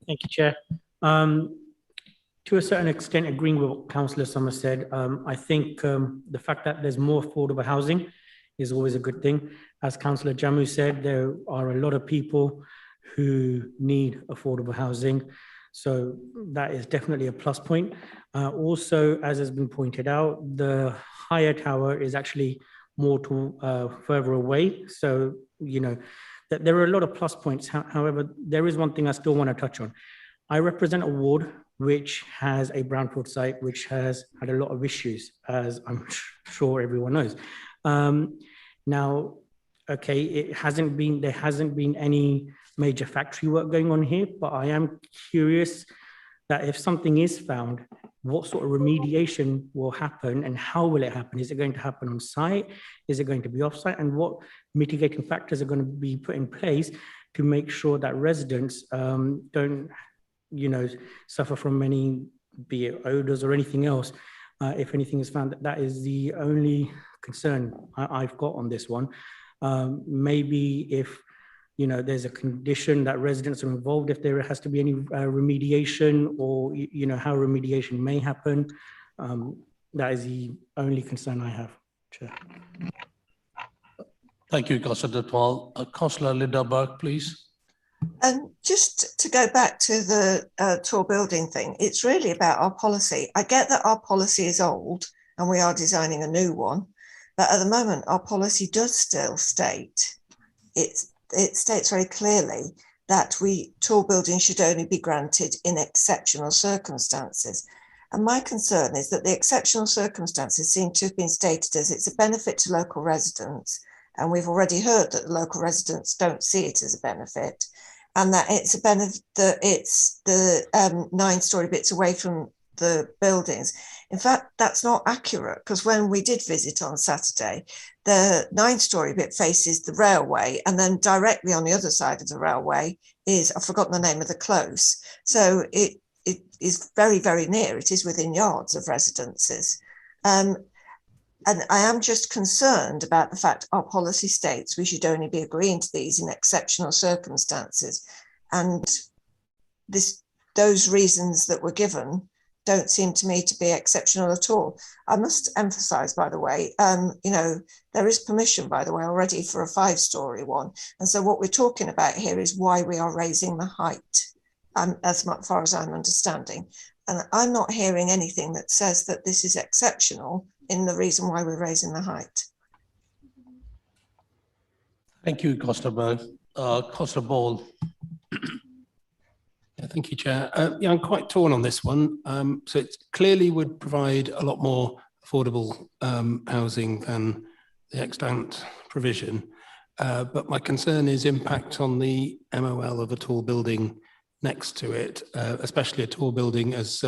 Thank you, Chair. To a certain extent, agreeing with what Councillor Summers said, I think the fact that there's more affordable housing is always a good thing. As Councillor Jamu said, there are a lot of people who need affordable housing. So that is definitely a plus point. Also, as has been pointed out, the higher tower is actually more to further away. So, you know, that there are a lot of plus points. However, there is one thing I still want to touch on. I represent a ward which has a brownfield site which has had a lot of issues, as I'm sure everyone knows. Now, okay, there hasn't been any major factory work going on here, but I am curious that if something is found, what sort of remediation will happen and how will it happen? Is it going to happen on site? Is it going to be off site? And what mitigating factors are going to be put in place to make sure that residents don't, you know, suffer from any, be it odors or anything else, if anything is found? That is the only concern I've got on this one. Maybe if, you know, there's a condition that residents are involved, if there has to be any remediation, or, you know, how remediation may happen. That is the only concern I have, Chair. Thank you, Councillor Datwal. Councillor Linda Burke, please. Just to go back to the tall building thing, it's really about our policy. I get that our policy is old and we are designing a new one, but at the moment our policy does still state, it states very clearly that tall buildings should only be granted in exceptional circumstances. And my concern is that the exceptional circumstances seem to have been stated as it's a benefit to local residents. And we've already heard that the local residents don't see it as a benefit, and that it's a benefit, that it's the 9-storey bits away from the buildings. In fact, that's not accurate, because when we did visit on Saturday, the 9-storey bit faces the railway, and then directly on the other side of the railway is, I've forgotten the name of the close. So it is very, very near. It is within yards of residences. And I am just concerned about the fact our policy states we should only be agreeing to these in exceptional circumstances. And those reasons that were given don't seem to me to be exceptional at all. I must emphasize, by the way, you know, there is permission, by the way, already for a 5-storey one. And so what we're talking about here is why we are raising the height, as far as I'm understanding. And I'm not hearing anything that says that this is exceptional in the reason why we're raising the height. Thank you, Councillor Burke. Councillor Ball. Yeah, thank you, Chair. Yeah, I'm quite torn on this one. So it clearly would provide a lot more affordable housing than the extant provision. But my concern is impact on the MOL of a tall building next to it, especially a tall building, as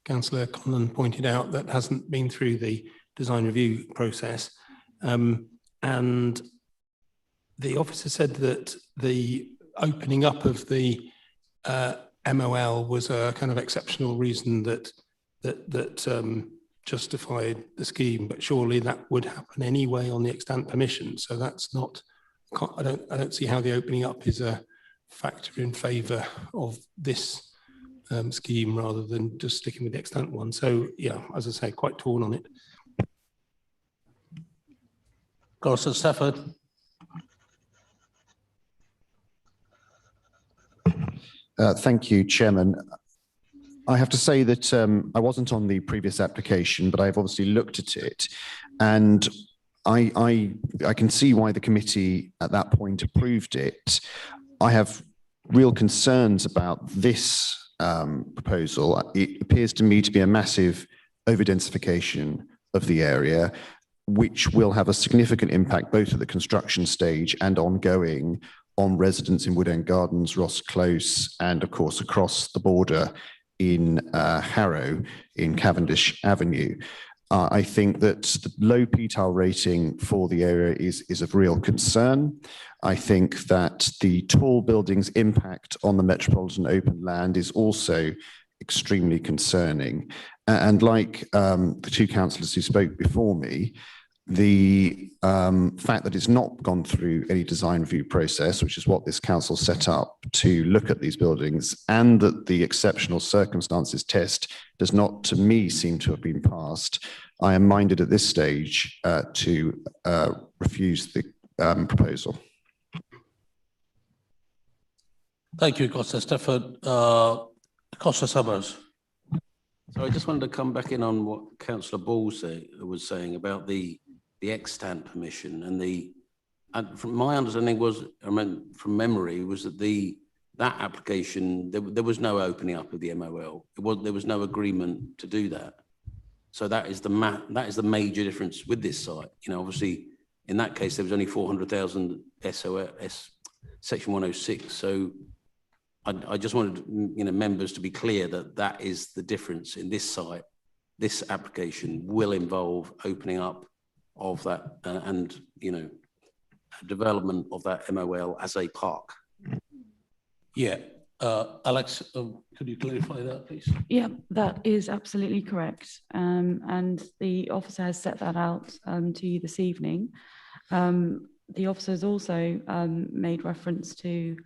Councillor Conlon pointed out, that hasn't been through the design review process. And the officer said that the opening up of the MOL was a kind of exceptional reason that justified the scheme, but surely that would happen anyway on the extant permission. So that's not, I don't see how the opening up is a factor in favour of this scheme rather than just sticking with the extant one. So yeah, as I say, quite torn on it. Councillor Stafford. Thank you, Chairman. I have to say that I wasn't on the previous application, but I've obviously looked at it, and I can see why the committee at that point approved it. I have real concerns about this proposal. It appears to me to be a massive over-densification of the area, which will have a significant impact both at the construction stage and ongoing on residents in Wood End Gardens, Ross Close, and of course across the border in Harrow in Cavendish Avenue. I think that the low PTAL rating for the area is of real concern. I think that the tall buildings' impact on the metropolitan open land is also extremely concerning. And like the two councillors who spoke before me, the fact that it's not gone through any design review process, which is what this council set up to look at these buildings, and that the exceptional circumstances test does not, to me, seem to have been passed, I am minded at this stage to refuse the proposal. Thank you, Councillor Stafford. Councillor Summers. So I just wanted to come back in on what Councillor Ball was saying about the extant permission and from my understanding was, from memory, was that that application, there was no opening up of the MOL. There was no agreement to do that. So that is the major difference with this site. You know, obviously in that case there was only 400,000 SOS section 106. So I just wanted members to be clear that that is the difference in this site. This application will involve opening up of that and development of that MOL as a park. Yeah, Alex, could you clarify that, please? Yeah, that is absolutely correct. And the officer has set that out to you this evening. The officer has also made reference to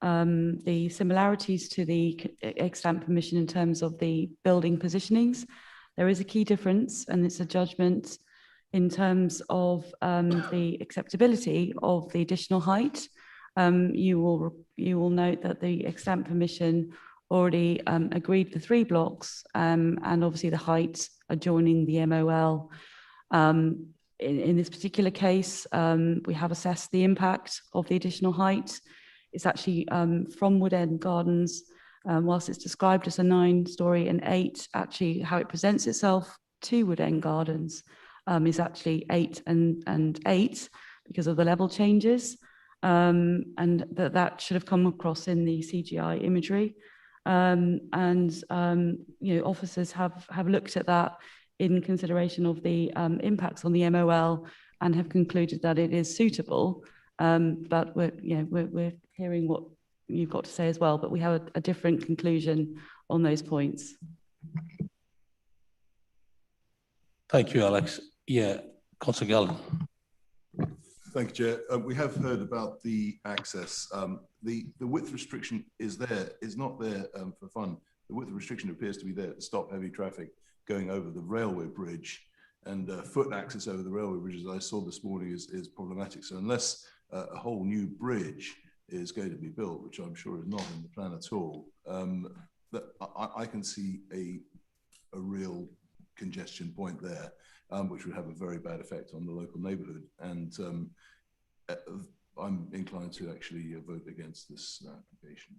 the similarities to the extant permission in terms of the building positionings. There is a key difference, and it's a judgment in terms of the acceptability of the additional height. You will note that the extant permission already agreed the 3 blocks, and obviously the height adjoining the MOL. In this particular case, we have assessed the impact of the additional height. It's actually from Wood End Gardens, whilst it's described as a 9-storey and 8, actually how it presents itself to Wood End Gardens is actually 8 and 8 because of the level changes. And that should have come across in the CGI imagery. Officers have looked at that in consideration of the impacts on the MOL and have concluded that it is suitable. But we're hearing what you've got to say as well, but we have a different conclusion on those points. Thank you, Alex. Yeah, Councillor Gallen. Thank you, Chair. We have heard about the access. The width restriction is not there for fun. The width restriction appears to be there to stop heavy traffic going over the railway bridge, and foot access over the railway bridge, as I saw this morning, is problematic. So unless a whole new bridge is going to be built, which I'm sure is not in the plan at all, that I can see a real congestion point there, which would have a very bad effect on the local neighbourhood. And I'm inclined to actually vote against this application.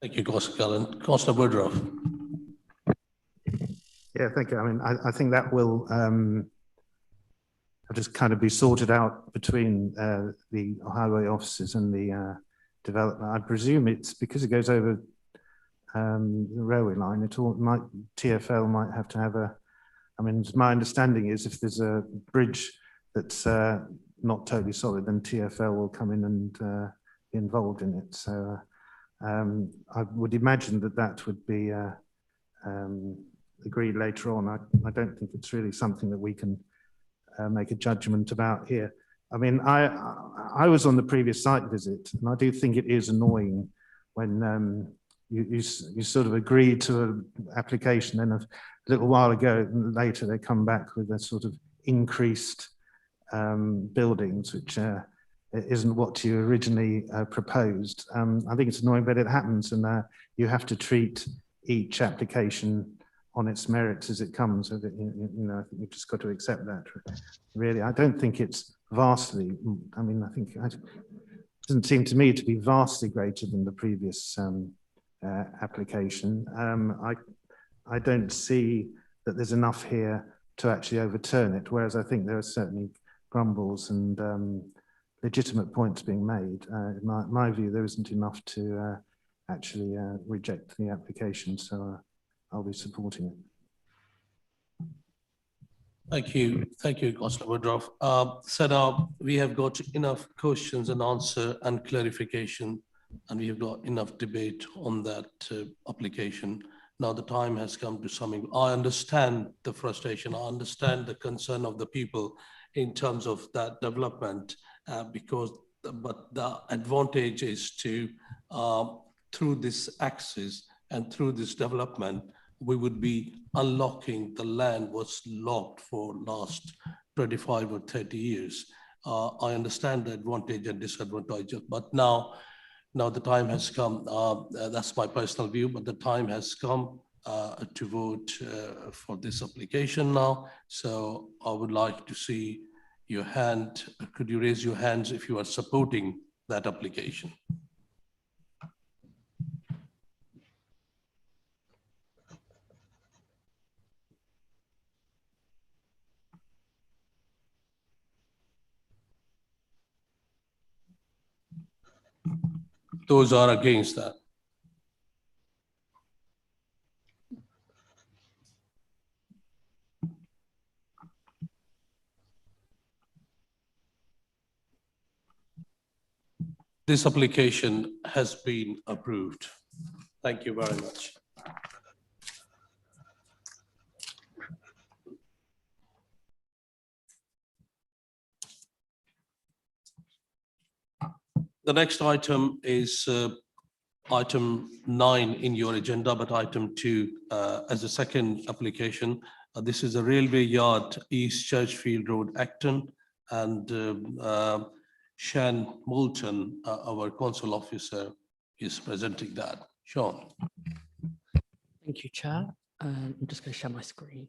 Thank you, Councillor Gallen. Councillor Woodruff. Yeah, thank you. I mean, I think that will just kind of be sorted out between the highway officers and the developer. I presume it's because it goes over the railway line. TfL might have to have I mean, my understanding is if there's a bridge that's not totally solid, then TfL will come in and be involved in it. So I would imagine that would be agreed later on. I don't think it's really something that we can make a judgment about here. I mean, I was on the previous site visit, and I do think it is annoying when you sort of agree to an application, then a little while ago, later they come back with a sort of increased buildings, which isn't what you originally proposed. I think it's annoying, but it happens, and you have to treat each application on its merits as it comes. I think you've just got to accept that. Really, I don't think it's vastly. I mean, I think it doesn't seem to me to be vastly greater than the previous application. I don't see that there's enough here to actually overturn it. Whereas I think there are certainly grumbles and legitimate points being made. In my view, there isn't enough to actually reject the application. So I'll be supporting it. Thank you, Councillor Woodruff. So now we have got enough questions and answer and clarification, and we have got enough debate on that application. now the time has come to something. I understand the frustration. I understand the concern of the people in terms of that development, but the advantage is to, through this access and through this development, we would be unlocking the land was locked for last 25 or 30 years. I understand the advantage and disadvantage, but now the time has come. That's my personal view, but the time has come to vote for this application now. So I would like to see your hand. Could you raise your hands if you are supporting that application? Those are against that. This application has been approved. Thank you very much. The next item is item 9 in your agenda, but item 2 as a second application. This is a railway yard, East Churchfield Road, Acton, and Shan Moulton, our council officer, is presenting that. Sean. Thank you, Chair. I'm just going to share my screen.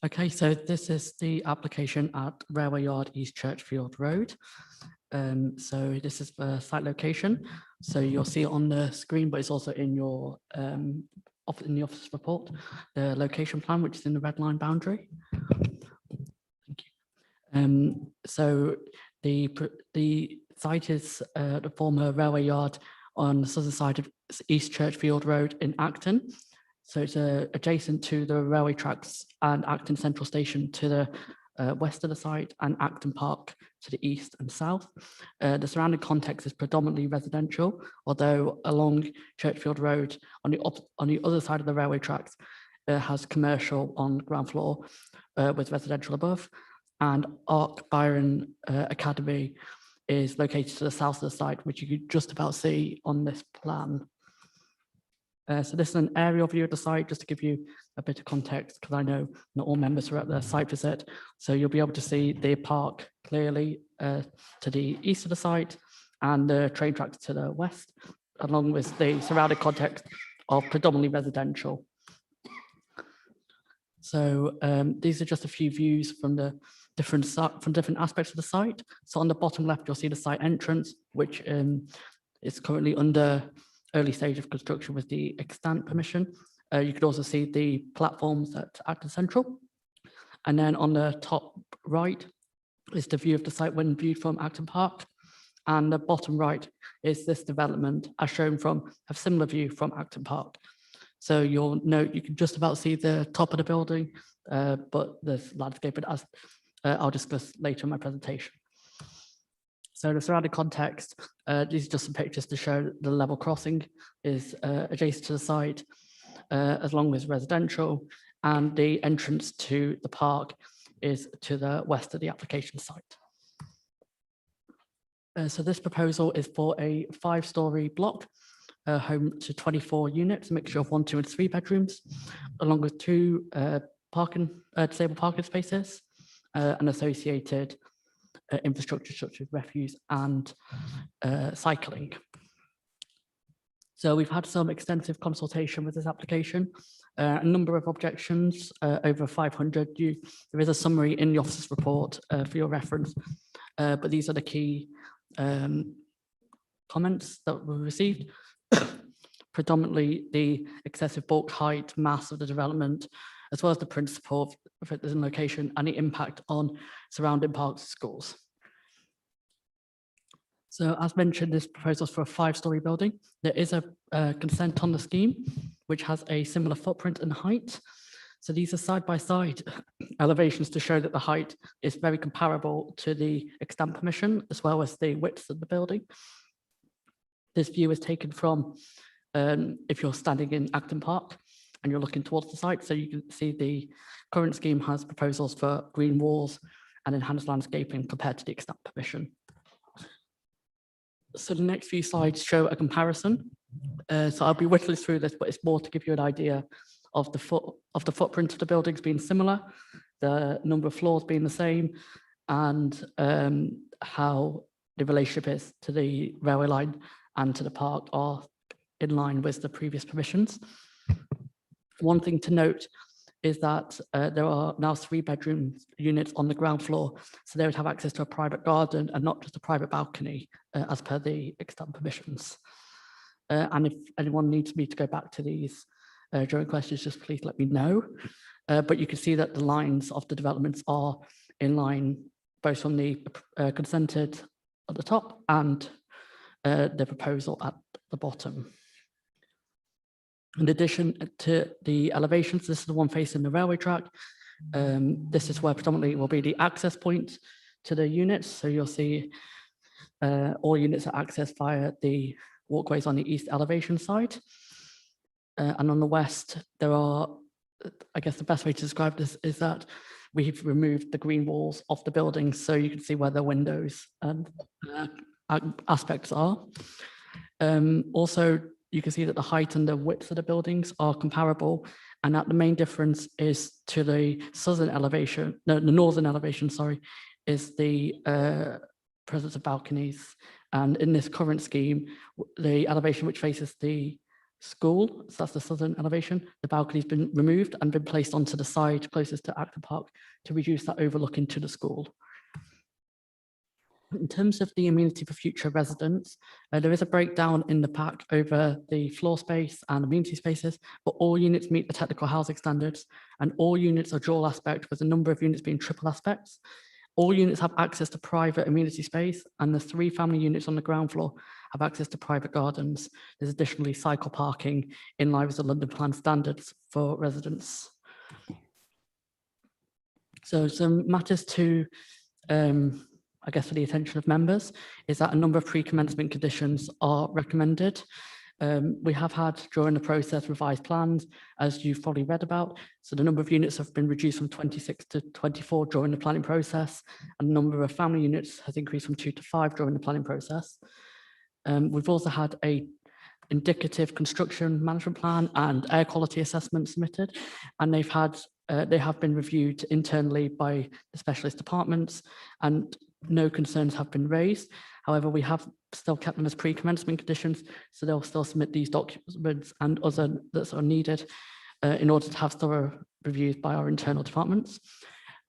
Okay, so this is the application at Railway Yard, East Churchfield Road. So this is the site location. So you'll see it on the screen, but it's also in your in the office report, the location plan, which is in the red line boundary. Thank you. So the site is the former railway yard on the southern side of East Churchfield Road in Acton. So it's adjacent to the railway tracks and Acton Central Station to the west of the site, and Acton Park to the east and south. The surrounding context is predominantly residential, although along Churchfield Road on the other side of the railway tracks has commercial on the ground floor with residential above, and Arc Byron Academy is located to the south of the site, which you can just about see on this plan. So this is an aerial view of the site, just to give you a bit of context, because I know not all members are at the site visit. So you'll be able to see the park clearly to the east of the site and the train tracks to the west, along with the surrounding context of predominantly residential. So these are just a few views from the different aspects of the site. So on the bottom left, you'll see the site entrance, which is currently under early stage of construction with the extant permission. You could also see the platforms at Acton Central. And then on the top right is the view of the site when viewed from Acton Park. And the bottom right is this development as shown from a similar view from Acton Park. So you'll note you can just about see the top of the building, but the landscape, as I'll discuss later in my presentation. So the surrounding context, these are just some pictures to show the level crossing is adjacent to the site, as long as residential, and the entrance to the park is to the west of the application site. So this proposal is for a 5-story block, home to 24 units, a mixture of 1, 2, and 3 bedrooms, along with 2 disabled parking spaces and associated infrastructure such as refuse and cycling. So we've had some extensive consultation with this application, a number of objections, over 500. There is a summary in the officer's report for your reference, but these are the key comments that were received. Predominantly the excessive bulk height, mass of the development, as well as the principle of its location and the impact on surrounding parks and schools. So as mentioned, this proposal is for a 5-story building. There is a consent on the scheme, which has a similar footprint and height. So these are side-by-side elevations to show that the height is very comparable to the extant permission, as well as the width of the building. This view is taken from, if you're standing in Acton Park and you're looking towards the site, so you can see the current scheme has proposals for green walls and enhanced landscaping compared to the extant permission. So the next few slides show a comparison. So I'll be whittling through this, but it's more to give you an idea of the footprint of the buildings being similar, the number of floors being the same, and how the relationship is to the railway line and to the park are in line with the previous permissions. One thing to note is that there are now 3-bedroom units on the ground floor, so they would have access to a private garden and not just a private balcony as per the extant permissions. And if anyone needs me to go back to these during questions, just please let me know. But you can see that the lines of the developments are in line both from the consented at the top and the proposal at the bottom. In addition to the elevations, this is the one facing the railway track. This is where predominantly will be the access point to the units. So you'll see all units are accessed via the walkways on the east elevation side. And on the west, there are, I guess the best way to describe this is that we've removed the green walls off the building so you can see where the windows and aspects are. Also, you can see that the height and the width of the buildings are comparable, and that the main difference is to the southern elevation, no, the northern elevation, sorry, is the presence of balconies. And in this current scheme, the elevation which faces the school, so that's the southern elevation, the balcony's been removed and been placed onto the side closest to Acton Park to reduce that overlook into the school. In terms of the amenity for future residents, there is a breakdown in the pack over the floor space and amenity spaces, but all units meet the technical housing standards, and all units are dual aspect, with a number of units being triple aspects. All units have access to private amenity space, and the 3 family units on the ground floor have access to private gardens. There's additionally cycle parking in line with the London Plan standards for residents. So some matters to I guess for the attention of members, is that a number of pre-commencement conditions are recommended. We have had during the process revised plans, as you've probably read about. So the number of units have been reduced from 26 to 24 during the planning process, and the number of family units has increased from 2 to 5 during the planning process. We've also had a indicative construction management plan and air quality assessment submitted, and they have been reviewed internally by the specialist departments, and no concerns have been raised. However, we have still kept them as pre-commencement conditions, so they'll still submit these documents and other that are needed in order to have thorough reviews by our internal departments.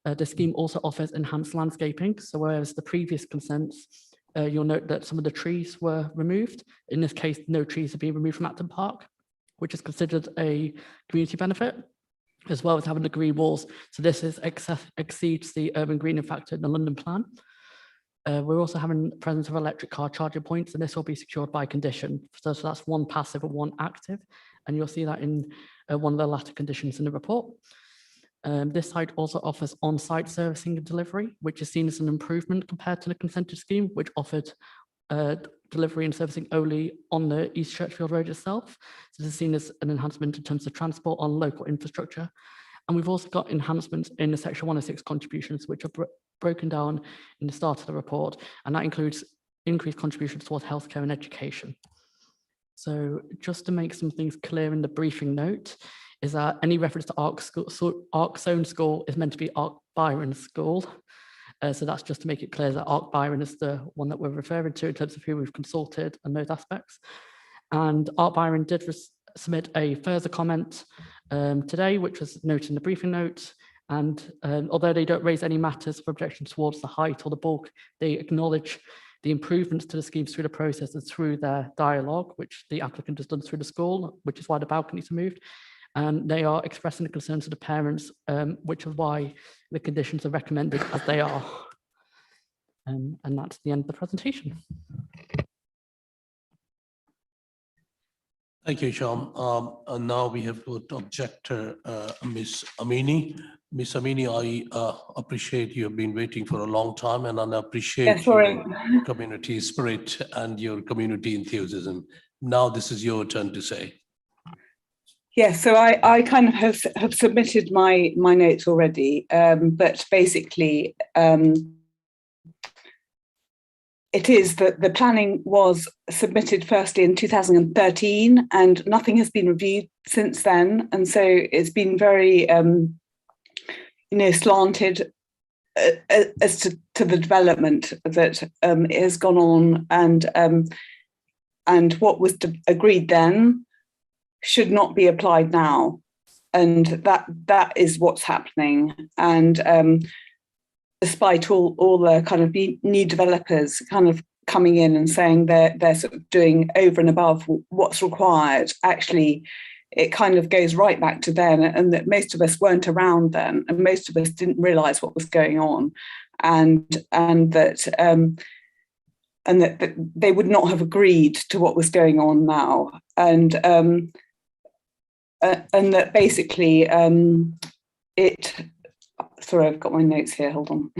The scheme also offers enhanced landscaping, so whereas the previous consents, you'll note that some of the trees were removed. In this case, no trees are being removed from Acton Park, which is considered a community benefit, as well as having the green walls. So this exceeds the urban greening factor in the London Plan. We're also having the presence of electric car charging points, and this will be secured by condition. So that's one passive and one active, and you'll see that in one of the latter conditions in the report. This site also offers on-site servicing and delivery, which is seen as an improvement compared to the consented scheme, which offered delivery and servicing only on the East Churchfield Road itself. So this is seen as an enhancement in terms of transport on local infrastructure. And we've also got enhancements in the Section 106 contributions, which are broken down in the start of the report, and that includes increased contributions towards healthcare and education. So just to make some things clear in the briefing note, is that any reference to Arc Zone School is meant to be Arc Byron School. So that's just to make it clear that Arc Byron is the one that we're referring to in terms of who we've consulted and those aspects. And Arc Byron did submit a further comment today, which was noted in the briefing note. And although they don't raise any matters for objections towards the height or the bulk, they acknowledge the improvements to the schemes through the process and through their dialogue, which the applicant has done through the school, which is why the balconies are moved. And they are expressing the concerns to the parents, which is why the conditions are recommended as they are. And that's the end of the presentation. Thank you, Sean. And now we have got objector, Ms. Amini. Ms. Amini, I appreciate you have been waiting for a long time, and I appreciate sorry. your community spirit and your community enthusiasm. Now this is your turn to say. Yes, so I kind of have submitted my notes already, but basically it is that the planning was submitted firstly in 2013 and nothing has been reviewed since then. And so it's been very, slanted as to the development that has gone on, and what was agreed then should not be applied now. And that is what's happening. And despite all the kind of new developers kind of coming in and saying they're sort of doing over and above what's required, actually it kind of goes right back to then, and that most of us weren't around then, and most of us didn't realise what was going on, and that they would not have agreed to what was going on now, and that basically sorry, I've got my notes here, hold on.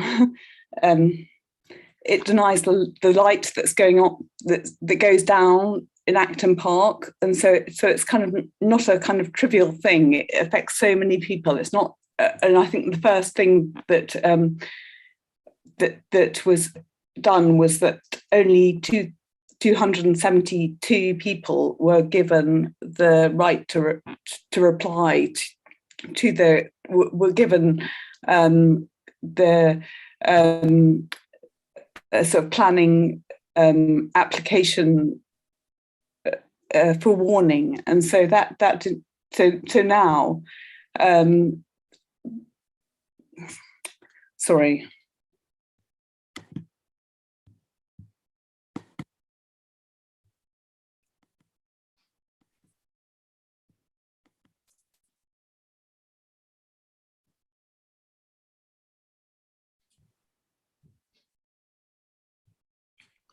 It denies the light that's going on, that goes down in Acton Park. And so it's kind of not a kind of trivial thing. It affects so many people. It's not, and I think the first thing that that was done was that only 272 people were given the right to reply to the, were given the sort of planning application for warning. And so so now, sorry.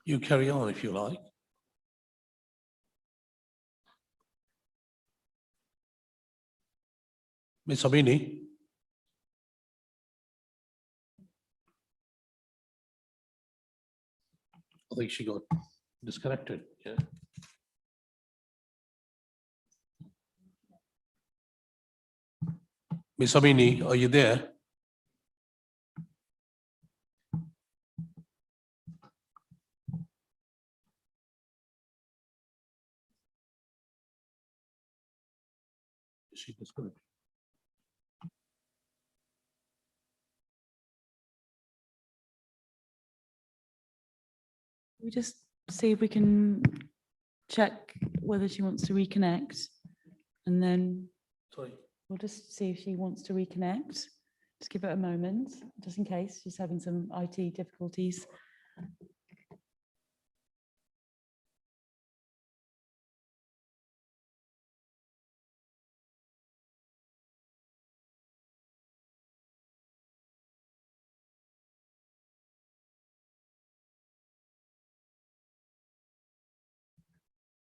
You carry on if you like. Ms. Amini. I think she got disconnected. Yeah. Ms. Amini, are you there? Is she disconnected? We just see if we can check whether she wants to reconnect, and then we'll just see if she wants to reconnect. Just give it a moment, just in case she's having some IT difficulties.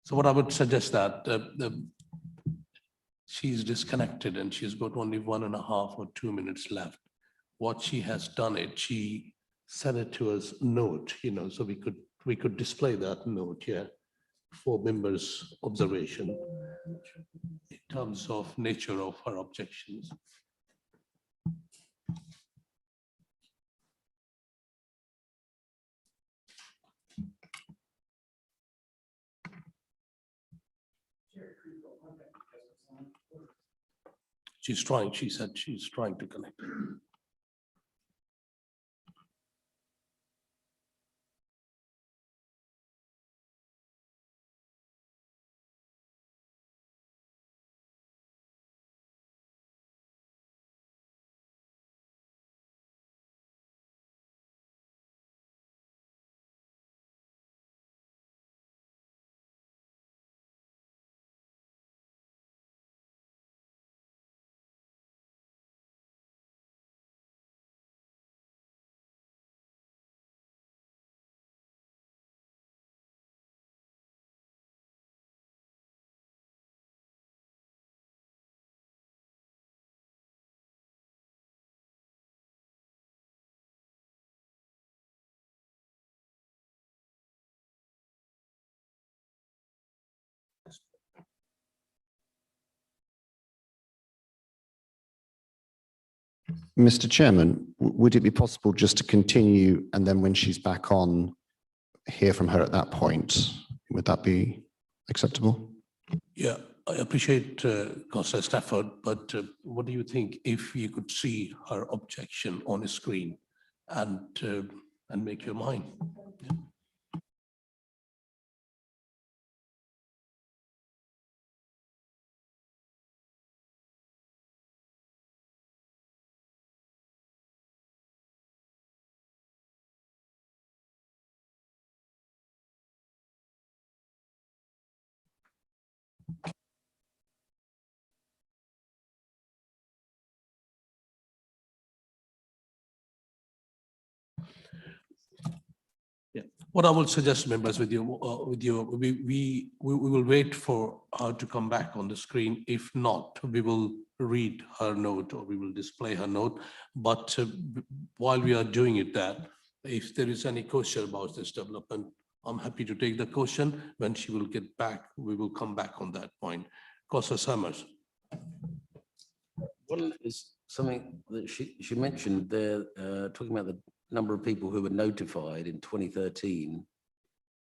So what I would suggest that she's disconnected and she's got only 1.5 or 2 minutes left. What she has done she sent it to us note, so we could display that note here for members' observation in terms of nature of her objections. She said she's trying to connect. Mr. Chairman, would it be possible just to continue and then when she's back on, hear from her at that point? Would that be acceptable? Yeah, I appreciate Councillor Stafford, but what do you think if you could see her objection on a screen and make your mind? Yeah. What I will suggest, members, we will wait for her to come back on the screen. If not, we will read her note or we will display her note. But while we are doing it, if there is any question about this development, I'm happy to take the question. When she will get back, we will come back on that point. Councillor Summers. One is something that she mentioned there, talking about the number of people who were notified in 2013.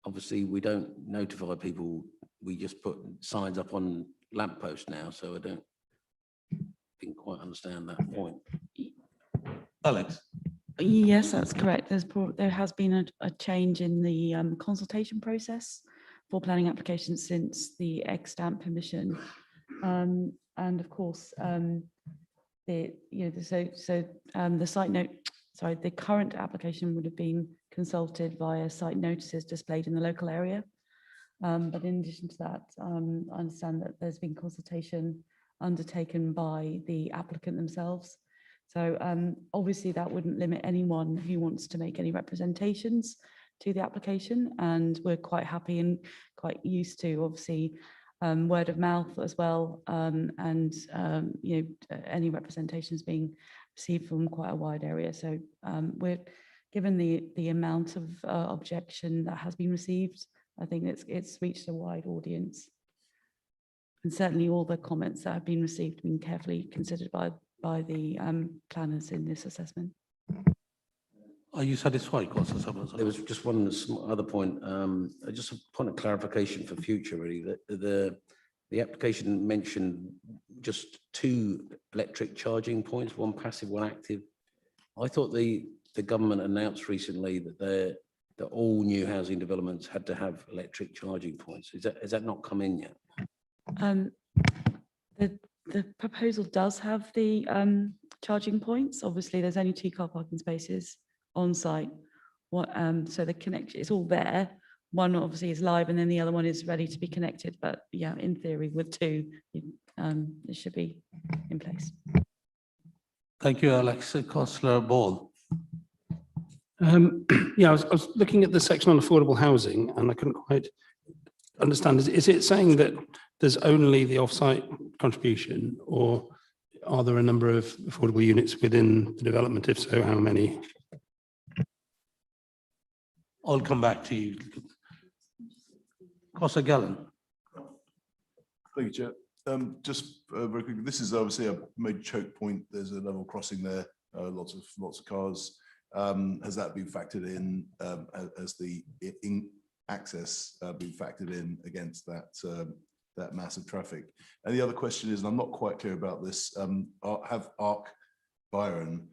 Obviously, we don't notify people. We just put signs up on lampposts now. So I don't quite understand that point. Alex. Yes, that's correct. There has been a change in the consultation process for planning applications since the ex-stamp permission. And of course, the site note, sorry, the current application would have been consulted via site notices displayed in the local area. But in addition to that, I understand that there's been consultation undertaken by the applicant themselves. So obviously that wouldn't limit anyone who wants to make any representations to the application. And we're quite happy and quite used to, obviously, word of mouth as well. Any representations being received from quite a wide area. So we're given the amount of objection that has been received, I think it's reached a wide audience. And certainly all the comments that have been received have been carefully considered by the planners in this assessment. Are you satisfied, Councillor Summers? There was just one other point, just a point of clarification for future, really. That the application mentioned just 2 electric charging points, one passive, one active. I thought the government announced recently that all new housing developments had to have electric charging points. Has that not come in yet? The proposal does have the charging points. Obviously, there's only 2 car parking spaces on site. So the connection is all there. One obviously is live, and then the other one is ready to be connected. But yeah, in theory, with 2, it should be in place. Thank you, Alex. Councillor Ball. Yeah, I was looking at the section on affordable housing, and I couldn't quite understand. Is it saying that there's only the off-site contribution, or are there a number of affordable units within the development? If so, how many? I'll come back to you. Councillor Gallen. Thank you, Chair. Just very quickly, this is obviously a major choke point. There's a level crossing there, lots of cars. Has that been factored in as the access been factored in against that massive traffic? And the other question is, and I'm not quite clear about this, have ARC Byron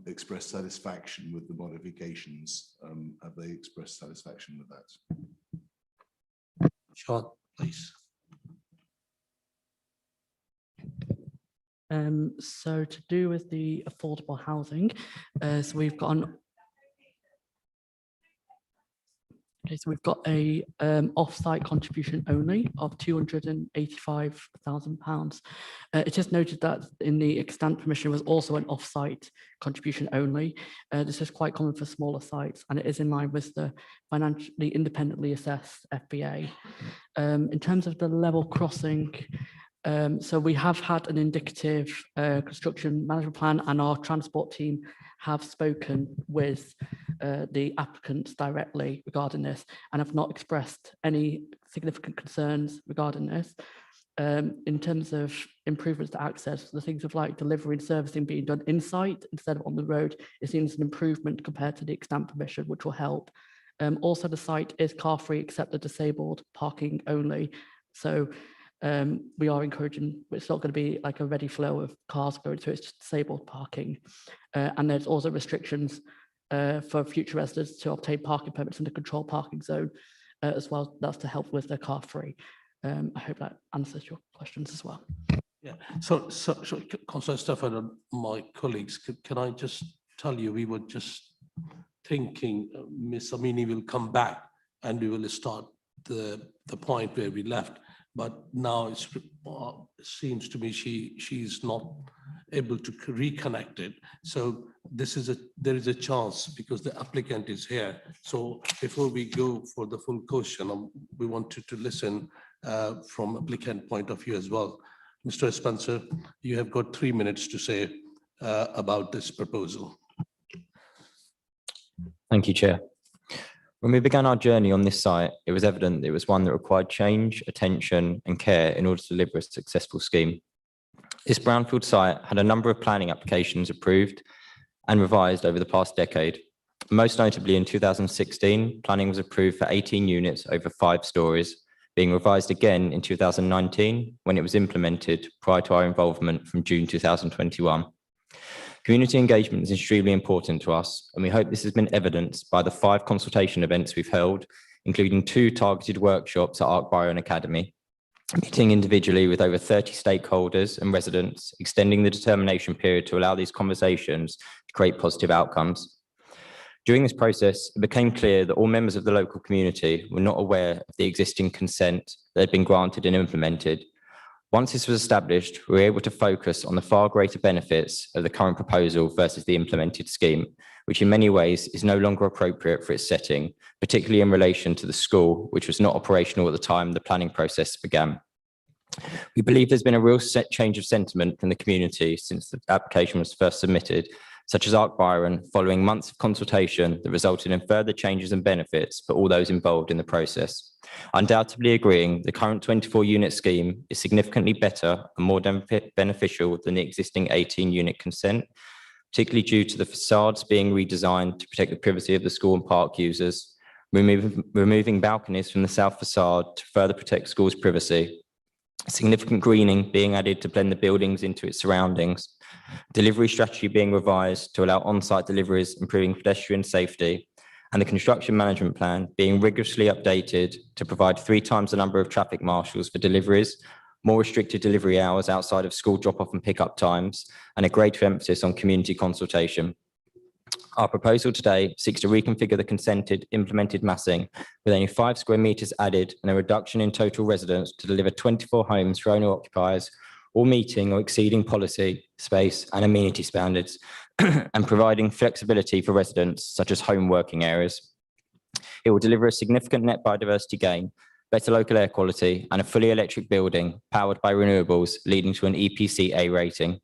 expressed satisfaction with the modifications? Have they expressed satisfaction with that? Sean, please. So to do with the affordable housing, so we've got a off-site contribution only of £285,000. It is noted that in the extant permission was also an off-site contribution only. This is quite common for smaller sites, and it is in line with the financially independently assessed FBA. In terms of the level crossing, so we have had an indicative construction management plan, and our transport team have spoken with the applicants directly regarding this and have not expressed any significant concerns regarding this. in terms of improvements to access, the things of like delivery and servicing being done inside instead of on the road, it seems an improvement compared to the extant permission, which will help. Also, the site is car-free except the disabled parking only. So we are encouraging, it's not going to be like a ready flow of cars going through, it's just disabled parking. And there's also restrictions for future residents to obtain parking permits in the controlled parking zone as well. That's to help with the car-free. I hope that answers your questions as well. Yeah, so Councillor Stafford and my colleagues, can I just tell you, we were just thinking Ms. Amini will come back and we will start the point where we left. But now it seems to me she's not able to reconnect it. So there is a chance because the applicant is here. So before we go for the full question, we wanted to listen from applicant point of view as well. Mr. Spencer, you have got 3 minutes to say about this proposal. Thank you, Chair. When we began our journey on this site, it was evident it was one that required change, attention and care in order to deliver a successful scheme. This brownfield site had a number of planning applications approved and revised over the past decade. Most notably in 2016, planning was approved for 18 units over 5 stories, being revised again in 2019 when it was implemented prior to our involvement from June 2021. Community engagement is extremely important to us, and we hope this has been evidenced by the 5 consultation events we've held, including 2 targeted workshops at Ark Byron Academy, meeting individually with over 30 stakeholders and residents, extending the determination period to allow these conversations to create positive outcomes. During this process, it became clear that all members of the local community were not aware of the existing consent that had been granted and implemented. Once this was established, we were able to focus on the far greater benefits of the current proposal versus the implemented scheme, which in many ways is no longer appropriate for its setting, particularly in relation to the school, which was not operational at the time the planning process began. We believe there's been a real change of sentiment from the community since the application was first submitted, such as Ark Byron, following months of consultation that resulted in further changes and benefits for all those involved in the process. Undoubtedly agreeing the current 24-unit scheme is significantly better and more beneficial than the existing 18-unit consent, particularly due to the facades being redesigned to protect the privacy of the school and park users, removing balconies from the south facade to further protect schools' privacy, significant greening being added to blend the buildings into its surroundings, delivery strategy being revised to allow on-site deliveries, improving pedestrian safety, and the construction management plan being rigorously updated to provide 3 times the number of traffic marshals for deliveries, more restricted delivery hours outside of school drop-off and pick-up times, and a greater emphasis on community consultation. Our proposal today seeks to reconfigure the consented implemented massing with only 5 square metres added and a reduction in total residents to deliver 24 homes for owner-occupiers, all meeting or exceeding policy, space and amenity standards, and providing flexibility for residents such as home working areas. It will deliver a significant net biodiversity gain, better local air quality and a fully electric building powered by renewables, leading to an EPC A rating.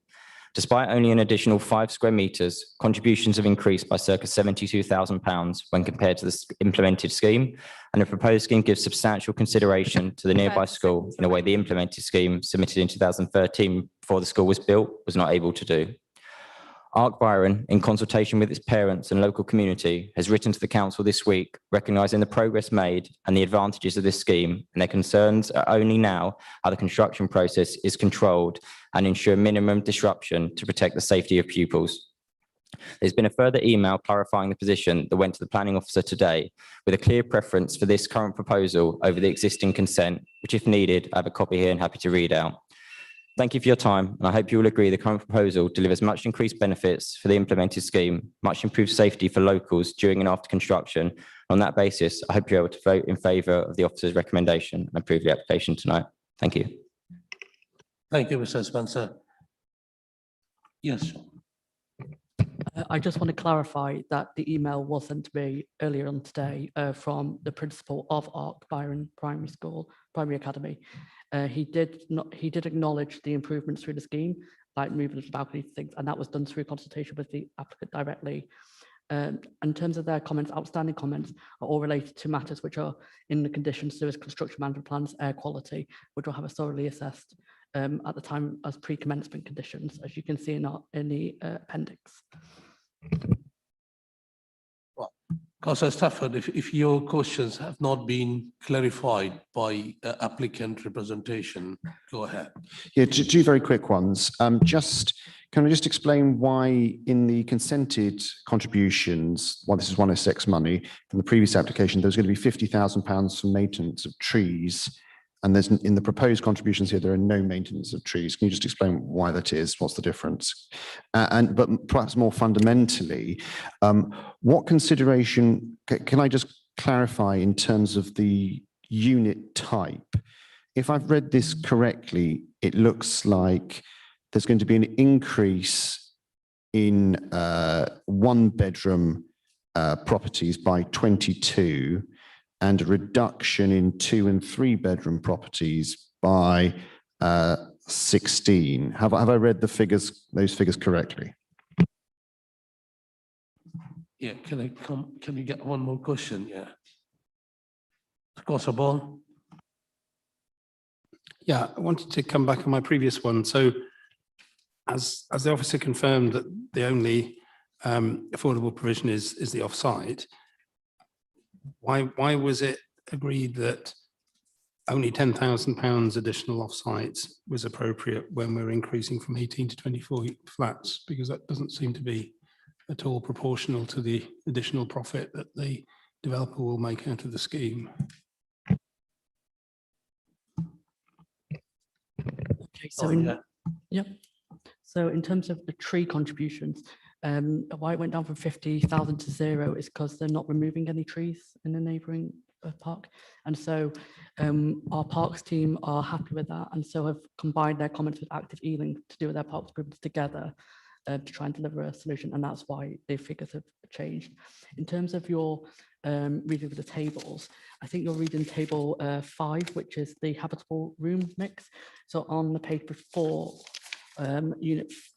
Despite only an additional 5 square metres, contributions have increased by circa £72,000 when compared to the implemented scheme, and the proposed scheme gives substantial consideration to the nearby school in a way the implemented scheme submitted in 2013 before the school was built was not able to do. Ark Byron, in consultation with its parents and local community, has written to the council this week, recognising the progress made and the advantages of this scheme, and their concerns are only now how the construction process is controlled and ensure minimum disruption to protect the safety of pupils. There's been a further email clarifying the position that went to the planning officer today, with a clear preference for this current proposal over the existing consent, which if needed, I have a copy here and happy to read out. Thank you for your time, and I hope you will agree the current proposal delivers much increased benefits for the implemented scheme, much improved safety for locals during and after construction. On that basis, I hope you're able to vote in favour of the officer's recommendation and approve the application tonight. Thank you. Thank you, Mr. Spencer. Yes. I just want to clarify that the email was sent to me earlier on today from the principal of Ark Byron Primary Academy. He did acknowledge the improvements through the scheme, like moving the balcony things, and that was done through consultation with the applicant directly. In terms of their comments, outstanding comments are all related to matters which are in the conditions, so as construction management plans, air quality, which will have a thoroughly assessed at the time as pre-commencement conditions, as you can see in the appendix. Councillor Stafford, if your questions have not been clarified by applicant representation, go ahead. Yeah, two very quick ones. Can I just explain why in the consented contributions, while this is 106 money, in the previous application, there was going to be £50,000 for maintenance of trees, and there's in the proposed contributions here, there are no maintenance of trees. Can you just explain why that is? What's the difference? But perhaps more fundamentally, what consideration, can I just clarify in terms of the unit type? If I've read this correctly, it looks like there's going to be an increase in one-bedroom properties by 22 and a reduction in 2- and 3-bedroom properties by 16. Have I read those figures correctly? Yeah, can you get one more question? Yeah. Councillor Ball. Yeah, I wanted to come back on my previous one. So as the officer confirmed that the only affordable provision is the offsite, why was it agreed that only £10,000 additional offsite was appropriate when we're increasing from 18 to 24 flats? Because that doesn't seem to be at all proportional to the additional profit that the developer will make out of the scheme. Okay, so so in terms of the tree contributions, why it went down from 50,000 to 0 is because they're not removing any trees in the neighbouring park. And so our parks team are happy with that, and so have combined their comments with Active Ealing to do with their parks groups together to try and deliver a solution, and that's why the figures have changed. In terms of your reading of the tables, I think you're reading table 5, which is the habitable room mix. So on the page before,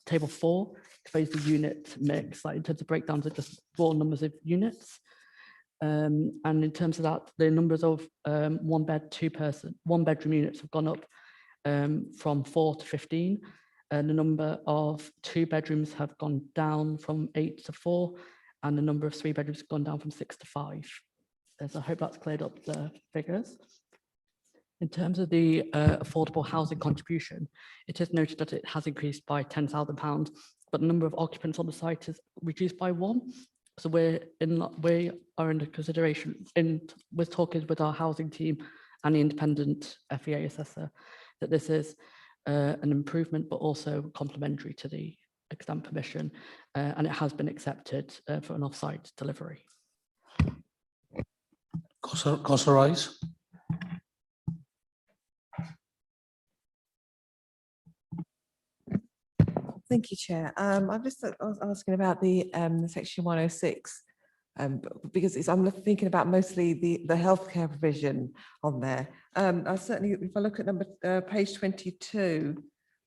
table 4 displays the unit mix, like in terms of breakdowns of just raw numbers of units. And in terms of that, the numbers of one bedroom units have gone up from 4 to 15. And the number of 2 bedrooms have gone down from 8 to 4, and the number of 3 bedrooms have gone down from 6 to 5. So I hope that's cleared up the figures. In terms of the affordable housing contribution, it is noted that it has increased by £10,000, but the number of occupants on the site is reduced by 1. So we are under consideration with talking with our housing team and the independent FEA assessor that this is an improvement, but also complementary to the extant permission, and it has been accepted for an off-site delivery. Councillor Rice. Thank you, Chair. I'm just asking about the section 106, because I'm thinking about mostly the healthcare provision on there. I certainly, if I look at page 22,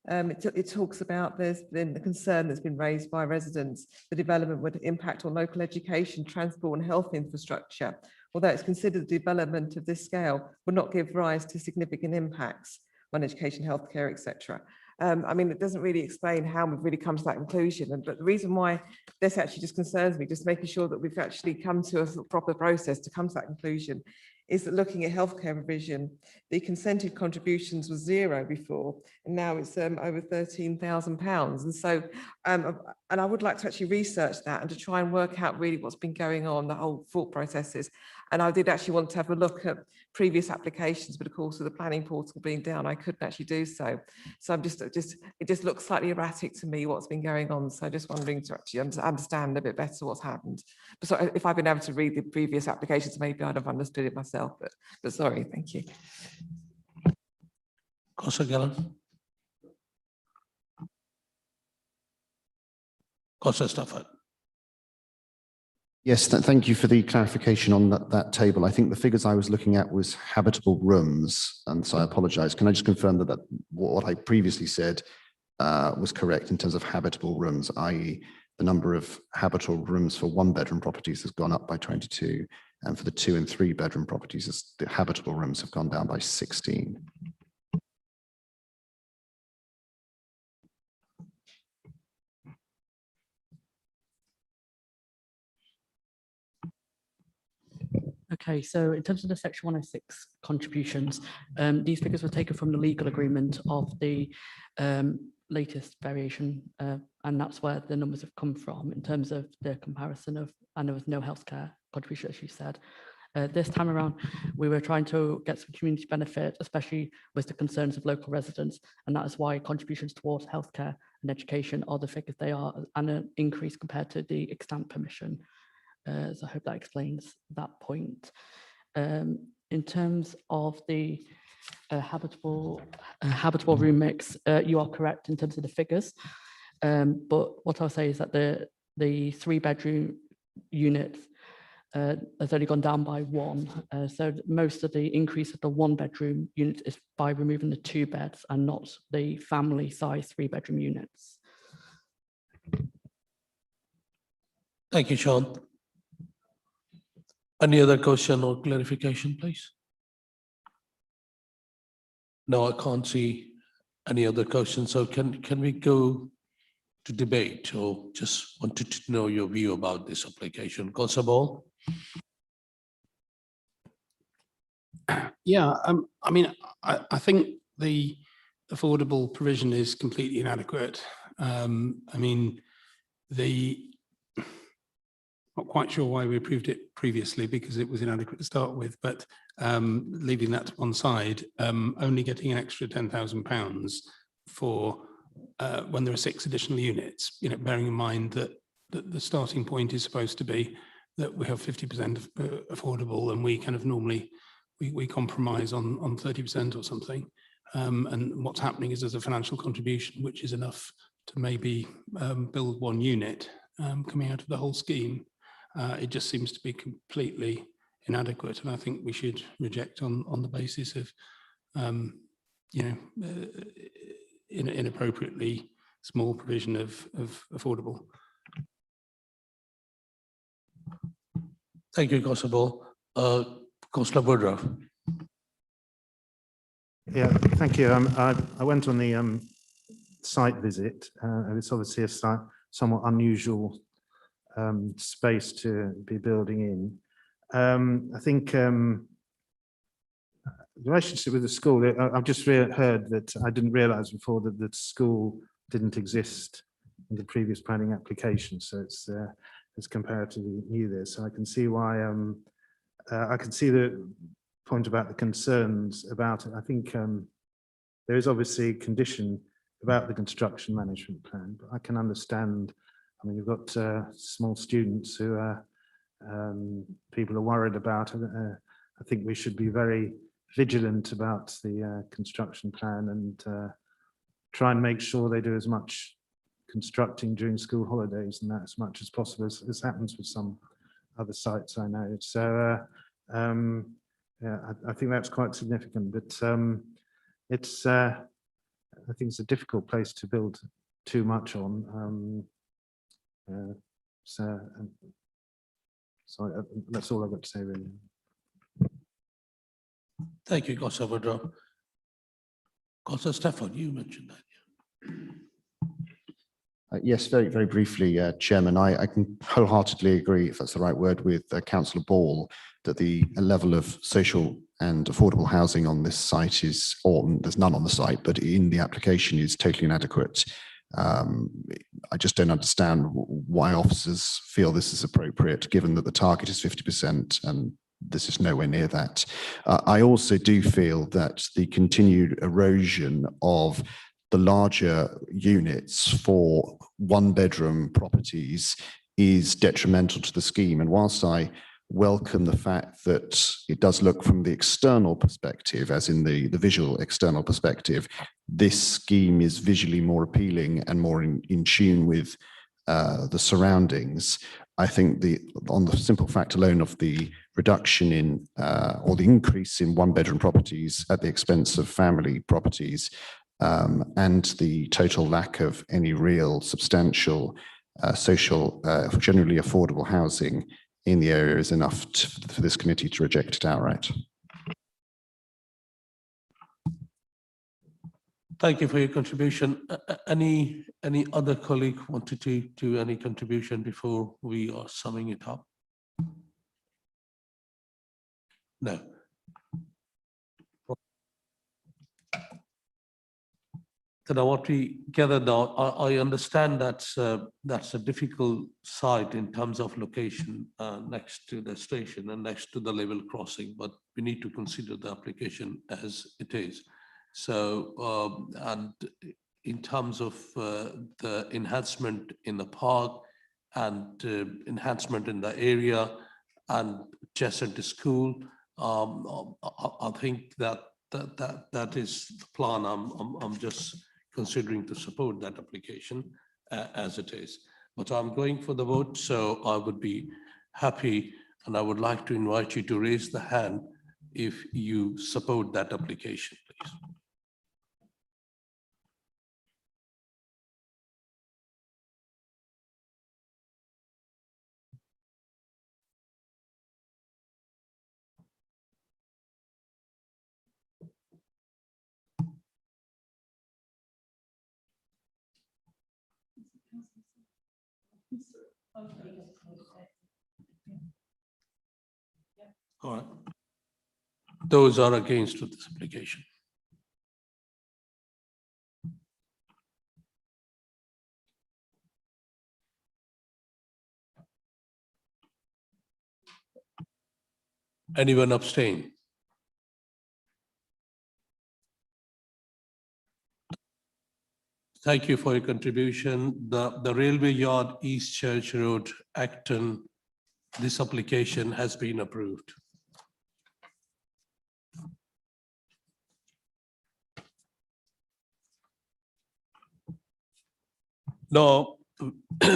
it talks about there's been the concern that's been raised by residents. The development would impact on local education, transport and health infrastructure. Although it's considered the development of this scale would not give rise to significant impacts on education, healthcare, etc. I mean, it doesn't really explain how we've really come to that conclusion. But the reason why this actually just concerns me, just making sure that we've actually come to a proper process to come to that conclusion, is that looking at healthcare provision, the consented contributions was 0 before, and now it's over £13,000. And so, and I would like to actually research that and to try and work out really what's been going on, the whole thought processes. And I did actually want to have a look at previous applications, but of course with the planning portal being down, I couldn't actually do so. So I'm it just looks slightly erratic to me what's been going on. So just wondering to actually understand a bit better what's happened. But so if I've been able to read the previous applications, maybe I'd have understood it myself, but sorry, thank you. Councillor Gallen. Councillor Stafford. Yes, thank you for the clarification on that table. I think the figures I was looking at was habitable rooms, and so I apologise. Can I just confirm that what I previously said was correct in terms of habitable rooms, i.e. the number of habitable rooms for one-bedroom properties has gone up by 22, and for the 2 and 3 bedroom properties, the habitable rooms have gone down by 16. Okay, so in terms of the Section 106 contributions, these figures were taken from the legal agreement of the latest variation, and that's where the numbers have come from in terms of the comparison of, and there was no healthcare contribution, as you said. This time around, we were trying to get some community benefit, especially with the concerns of local residents, and that is why contributions towards healthcare and education are the figures they are, and an increase compared to the extant permission. So I hope that explains that point. In terms of the habitable room mix, you are correct in terms of the figures. But what I'll say is that the 3-bedroom units has only gone down by 1. So most of the increase of the 1-bedroom unit is by removing the 2 beds and not the family size 3-bedroom units. Thank you, Sean. Any other question or clarification, please? No, I can't see any other questions. So can we go to debate, or just wanted to know your view about this application? Councillor Ball? Yeah, I mean, I think the affordable provision is completely inadequate. I mean, not quite sure why we approved it previously, because it was inadequate to start with, but leaving that to one side, only getting an extra £10,000 for when there are 6 additional units, you know, bearing in mind that the starting point is supposed to be that we have 50% affordable, and we kind of normally, we compromise on 30% or something. And what's happening is there's a financial contribution, which is enough to maybe build 1 unit coming out of the whole scheme. It just seems to be completely inadequate, and I think we should reject on the basis of, you know, inappropriately small provision of affordable. Thank you, Councillor Ball. Councillor Woodruff. Yeah, thank you. I went on the site visit. It's obviously a somewhat unusual space to be building in. I think the relationship with the school, I've just heard that I didn't realise before that the school didn't exist in the previous planning application, so it's comparatively new there. So I can see why, I can see the point about the concerns about it. I think there is obviously a condition about the construction management plan, but I can understand. I mean, you've got small students who people are worried about. I think we should be very vigilant about the construction plan and try and make sure they do as much constructing during school holidays and that as much as possible, as happens with some other sites I know. So yeah, I think that's quite significant, but it's I think it's a difficult place to build too much on. So that's all I've got to say, really. Thank you, Councillor Woodruff. Councillor Stafford, you mentioned that. Yes, very, very briefly, Chairman, I can wholeheartedly agree, if that's the right word, with Councillor Ball, that the level of social and affordable housing on this site is, or there's none on the site, but in the application is totally inadequate. I just don't understand why officers feel this is appropriate, given that the target is 50% and this is nowhere near that. I also do feel that the continued erosion of the larger units for 1-bedroom properties is detrimental to the scheme. And whilst I welcome the fact that it does look from the external perspective, as in the visual external perspective, this scheme is visually more appealing and more in tune with the surroundings. I think on the simple fact alone of the reduction in or the increase in 1-bedroom properties at the expense of family properties, and the total lack of any real substantial generally affordable housing in the area is enough for this committee to reject it outright. Thank you for your contribution. Any other colleague wanted to do any contribution before we are summing it up? No. So what we gather now, I understand that's a difficult site in terms of location next to the station and next to the level crossing, but we need to consider the application as it is. So, and in terms of the enhancement in the park and enhancement in the area and adjacent to school, I think that is the plan. I'm just considering to support that application as it is. But I'm going for the vote, so I would be happy, and I would like to invite you to raise the hand if you support that application, please. All right. Those are against this application. Anyone abstain? Thank you for your contribution. The Railway Yard, East Church Road, Acton, this application has been approved. Now,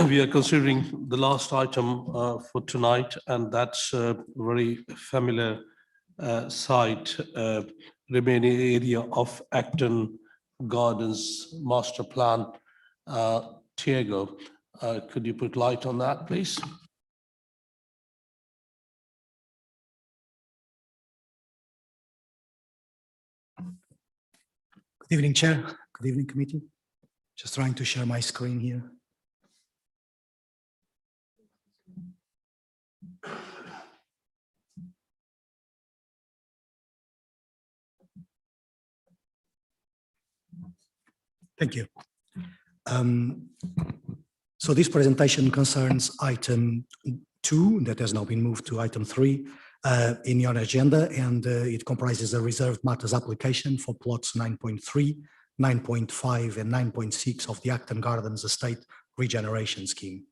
we are considering the last item for tonight, and that's a very familiar site, remaining area of Acton Gardens Master Plan. Tiago, could you put light on that, please? Good evening, Chair. Good evening, committee. Just trying to share my screen here. Thank you. So this presentation concerns item 2 that has now been moved to item 3 in your agenda, and it comprises a reserved matters application for plots 9.3, 9.5 and 9.6 of the Acton Gardens Estate Regeneration Scheme.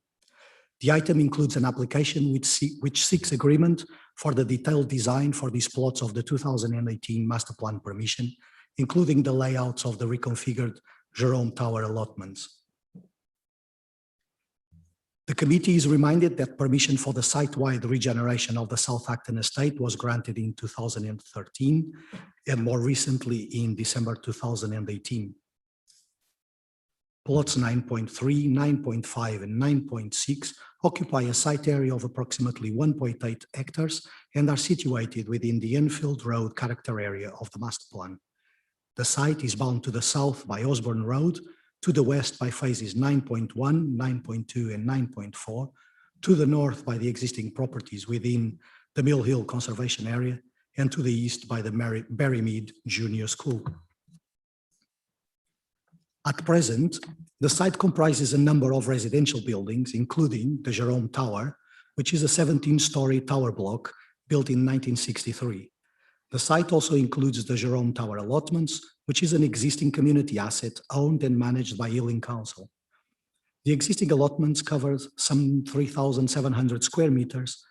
The item includes an application which seeks agreement for the detailed design for these plots of the 2018 Master Plan permission, including the layouts of the reconfigured Jerome Tower allotments. The committee is reminded that permission for the site-wide regeneration of the South Acton estate was granted in 2013 and more recently in December 2018. Plots 9.3, 9.5 and 9.6 occupy a site area of approximately 1.8 hectares and are situated within the Enfield Road character area of the master plan. The site is bound to the south by Osborne Road, to the west by phases 9.1, 9.2 and 9.4, to the north by the existing properties within the Mill Hill Conservation Area, and to the east by the Berrymead Junior School. At present, the site comprises a number of residential buildings, including the Jerome Tower, which is a 17-story tower block built in 1963. The site also includes the Jerome Tower allotments, which is an existing community asset owned and managed by Ealing Council. The existing allotments cover some 3,700 square meters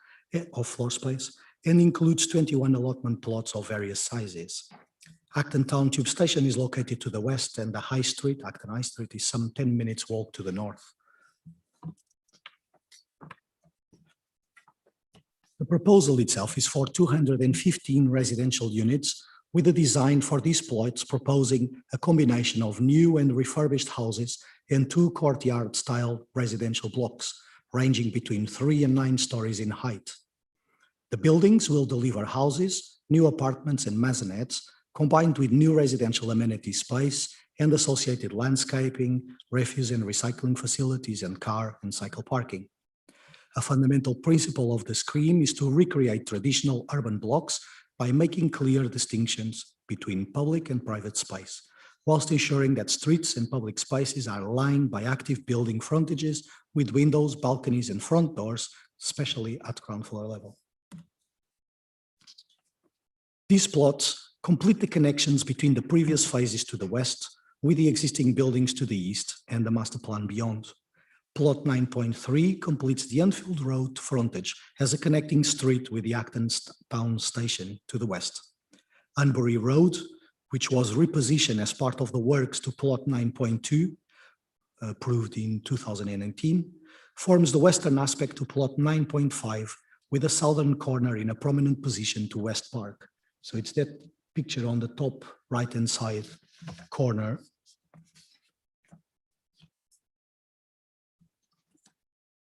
of floor space and includes 21 allotment plots of various sizes. Acton Town Tube Station is located to the west, and the High Street, Acton High Street, is some 10 minutes walk to the north. The proposal itself is for 215 residential units with the design for these plots proposing a combination of new and refurbished houses and 2 courtyard-style residential blocks, ranging between 3 and 9 stories in height. The buildings will deliver houses, new apartments and maisonettes, combined with new residential amenity space and associated landscaping, refuse and recycling facilities, and car and cycle parking. A fundamental principle of the scheme is to recreate traditional urban blocks by making clear distinctions between public and private space, whilst ensuring that streets and public spaces are lined by active building frontages with windows, balconies, and front doors, especially at ground floor level. These plots complete the connections between the previous phases to the west with the existing buildings to the east and the master plan beyond. Plot 9.3 completes the Enfield Road frontage as a connecting street with the Acton Town Station to the west. Unbury Road, which was repositioned as part of the works to plot 9.2, approved in 2018, forms the western aspect to plot 9.5 with the southern corner in a prominent position to West Park. So it's that picture on the top right-hand side corner.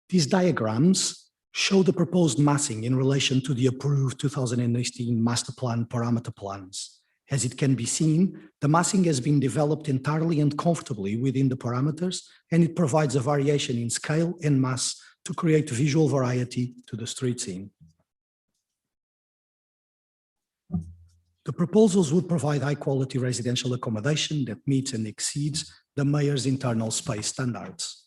These diagrams show the proposed massing in relation to the approved 2018 master plan parameter plans. As it can be seen, the massing has been developed entirely and comfortably within the parameters, and it provides a variation in scale and mass to create visual variety to the street scene. The proposals would provide high-quality residential accommodation that meets and exceeds the mayor's internal space standards.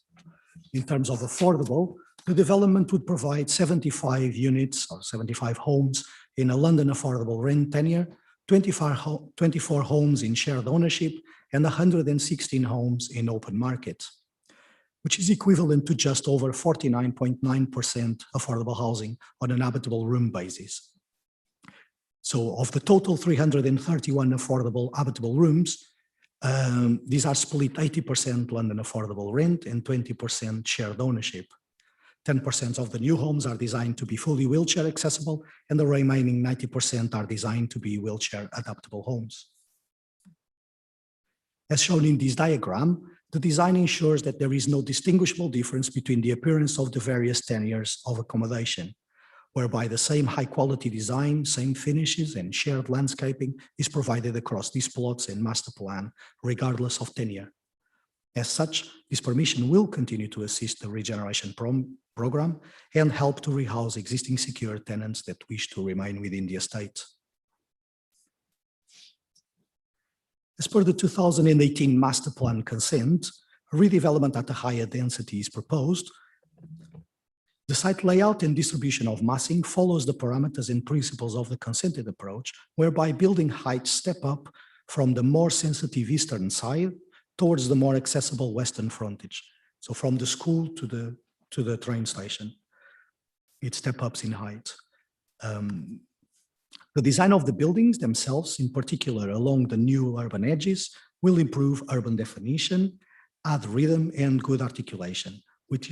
In terms of affordable, the development would provide 75 units or 75 homes in a London affordable rent tenure, 24 homes in shared ownership, and 116 homes in open market, which is equivalent to just over 49.9% affordable housing on an habitable room basis. So of the total 331 affordable habitable rooms, these are split 80% London affordable rent and 20% shared ownership. 10% of the new homes are designed to be fully wheelchair accessible, and the remaining 90% are designed to be wheelchair adaptable homes. As shown in this diagram, the design ensures that there is no distinguishable difference between the appearance of the various tenures of accommodation, whereby the same high quality design, same finishes and shared landscaping is provided across these plots and master plan, regardless of tenure. As such, this permission will continue to assist the regeneration program and help to rehouse existing secure tenants that wish to remain within the estate. As per the 2018 master plan consent, redevelopment at a higher density is proposed. The site layout and distribution of massing follows the parameters and principles of the consented approach, whereby building heights step up from the more sensitive eastern side towards the more accessible western frontage. So from the school to the train station, it step ups in height. The design of the buildings themselves, in particular along the new urban edges, will improve urban definition, add rhythm and good articulation, which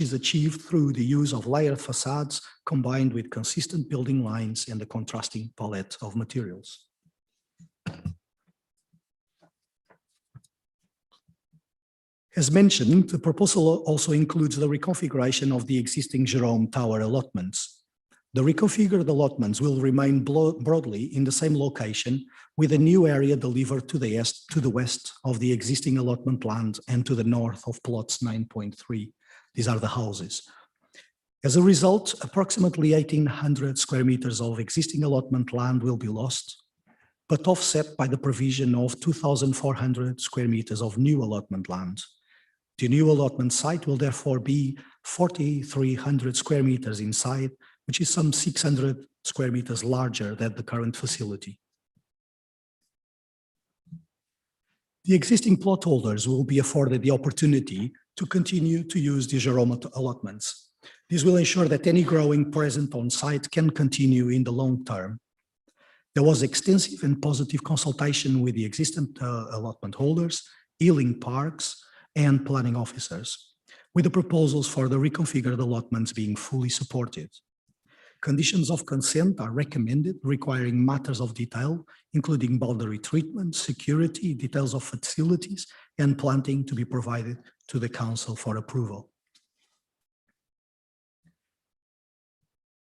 is achieved through the use of layered facades combined with consistent building lines and a contrasting palette of materials. As mentioned, the proposal also includes the reconfiguration of the existing Jerome Tower allotments. The reconfigured allotments will remain broadly in the same location, with a new area delivered to the west of the existing allotment land and to the north of plots 9.3. These are the houses. As a result, approximately 1,800 square meters of existing allotment land will be lost, but offset by the provision of 2,400 square meters of new allotment land. The new allotment site will therefore be 4,300 square meters inside, which is some 600 square meters larger than the current facility. The existing plot holders will be afforded the opportunity to continue to use the Jerome allotments. This will ensure that any growing present on site can continue in the long term. There was extensive and positive consultation with the existing allotment holders, Ealing Parks, and planning officers, with the proposals for the reconfigured allotments being fully supported. Conditions of consent are recommended, requiring matters of detail, including boundary treatment, security, details of facilities, and planting to be provided to the council for approval.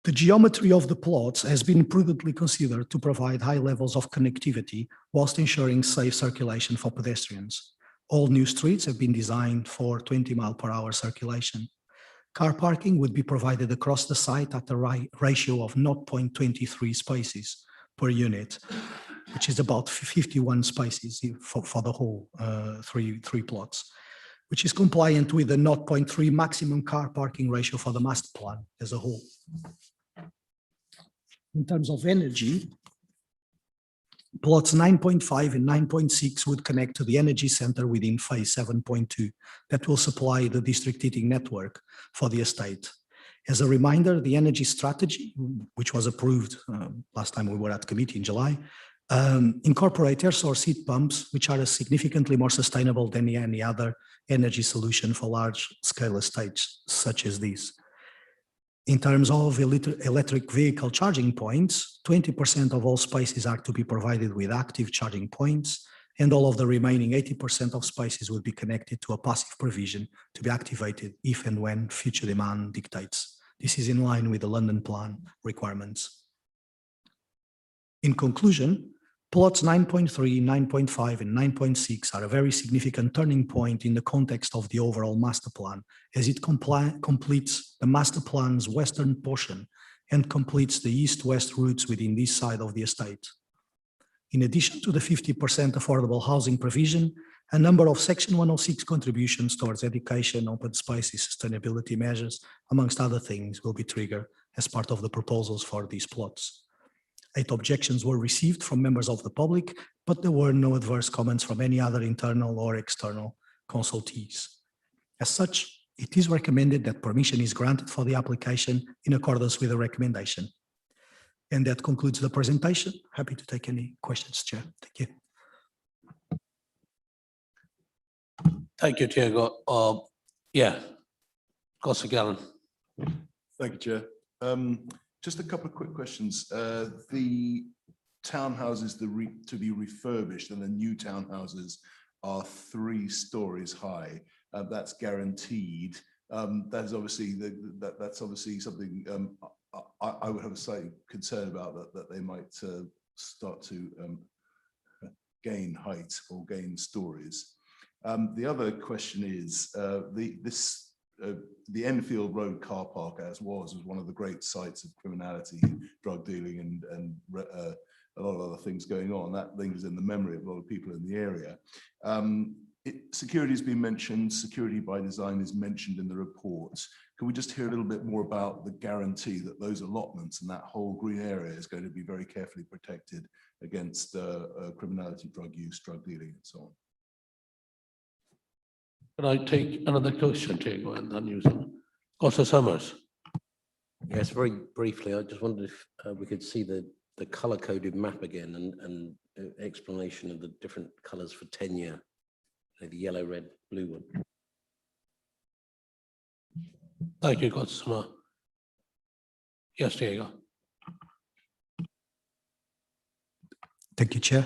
The geometry of the plots has been prudently considered to provide high levels of connectivity whilst ensuring safe circulation for pedestrians. All new streets have been designed for 20-mile-per-hour circulation. Car parking would be provided across the site at a ratio of 0.23 spaces per unit, which is about 51 spaces for the whole three plots, which is compliant with the 0.3 maximum car parking ratio for the master plan as a whole. In terms of energy, plots 9.5 and 9.6 would connect to the energy center within phase 7.2 that will supply the district heating network for the estate. As a reminder, the energy strategy, which was approved last time we were at committee in July, incorporate air source heat pumps, which are significantly more sustainable than any other energy solution for large scale estates such as these. In terms of electric vehicle charging points, 20% of all spaces are to be provided with active charging points, and all of the remaining 80% of spaces will be connected to a passive provision to be activated if and when future demand dictates. This is in line with the London Plan requirements. In conclusion, plots 9.3, 9.5, and 9.6 are a very significant turning point in the context of the overall master plan, as it completes the master plan's western portion and completes the east-west routes within this side of the estate. In addition to the 50% affordable housing provision, a number of Section 106 contributions towards education, open spaces, sustainability measures, amongst other things, will be triggered as part of the proposals for these plots. 8 objections were received from members of the public, but there were no adverse comments from any other internal or external consultees. As such, it is recommended that permission is granted for the application in accordance with the recommendation. And that concludes the presentation. Happy to take any questions, Chair. Thank you. Thank you, Diego. Yeah, Councillor Gallen. Thank you, Chair. Just a couple of quick questions. The townhouses to be refurbished and the new townhouses are 3 stories high. That's guaranteed. That's obviously something I would have a slight concern about, that they might start to gain height or gain stories. The other question is the Enfield Road car park, as was one of the great sites of criminality, drug dealing, and a lot of other things going on. That lingers in the memory of a lot of people in the area. Security has been mentioned. Security by design is mentioned in the report. Can we just hear a little bit more about the guarantee that those allotments and that whole green area is going to be very carefully protected against criminality, drug use, drug dealing, and so on? Can I take another question, Diego, and then use them? Councillor Summers. Yes, very briefly, I just wondered if we could see the colour-coded map again and explanation of the different colours for tenure, the yellow, red, blue one. Thank you, Councillor Summers. Yes, Diego. Thank you, Chair.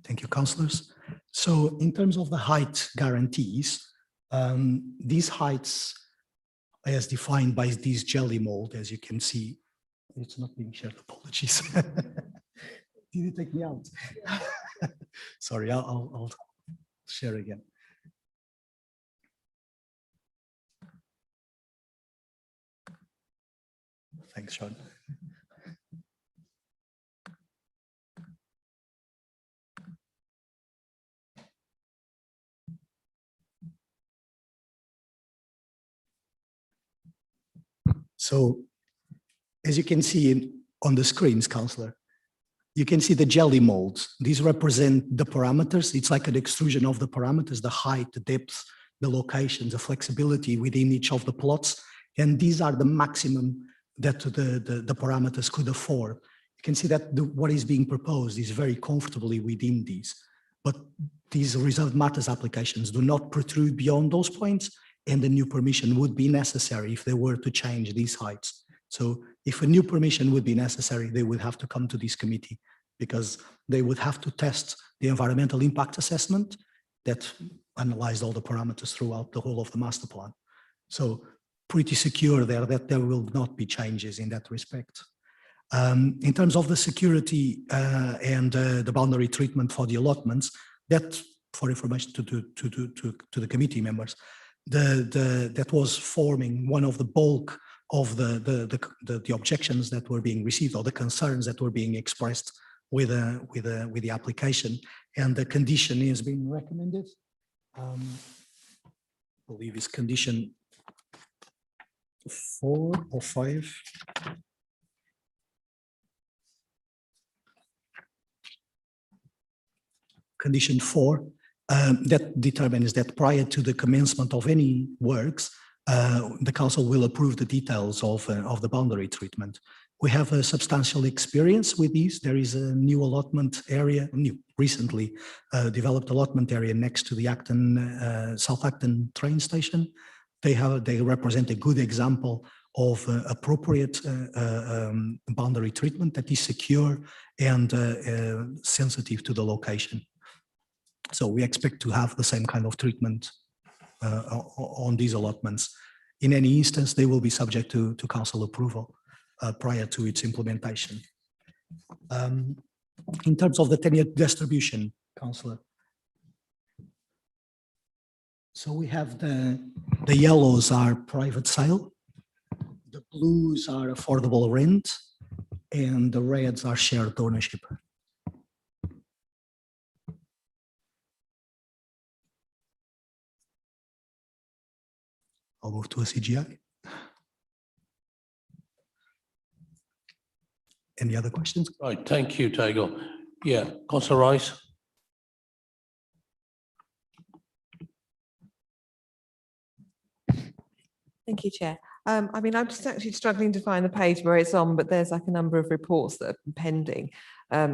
Thank you, councillors. So in terms of the height guarantees, these heights, as defined by this jelly mold, as you can see, it's not being shared, apologies. Did you take me out? Sorry, I'll share again. Thanks, Sean. So as you can see on the screens, Councillor, you can see the jelly molds. These represent the parameters. It's like an extrusion of the parameters, the height, the depth, the locations, the flexibility within each of the plots. And these are the maximum that the parameters could afford. You can see that what is being proposed is very comfortably within these. But these reserved matters applications do not protrude beyond those points, and the new permission would be necessary if they were to change these heights. So If a new permission would be necessary, they would have to come to this committee because they would have to test the environmental impact assessment that analyzed all the parameters throughout the whole of the master plan. So pretty secure there that there will not be changes in that respect. In terms of the security and the boundary treatment for the allotments, that for information to the committee members, that was forming one of the bulk of the objections that were being received or the concerns that were being expressed with the application, and the condition is being recommended. I believe it's condition 4 or 5. Condition 4 that determines that prior to the commencement of any works, the council will approve the details of the boundary treatment. We have a substantial experience with these. There is a new allotment area, recently developed allotment area next to the South Acton train station. They represent a good example of appropriate boundary treatment that is secure and sensitive to the location. So we expect to have the same kind of treatment on these allotments. In any instance, they will be subject to council approval prior to its implementation. In terms of the tenure distribution, Councillor. So we have the yellows are private sale, the blues are affordable rent, and the reds are shared ownership. I'll move to a CGI. Any other questions? Right, thank you, Tago. Yeah, Councillor Rice. Thank you, Chair. I mean, I'm just actually struggling to find the page where it's on, but there's like a number of reports that are pending,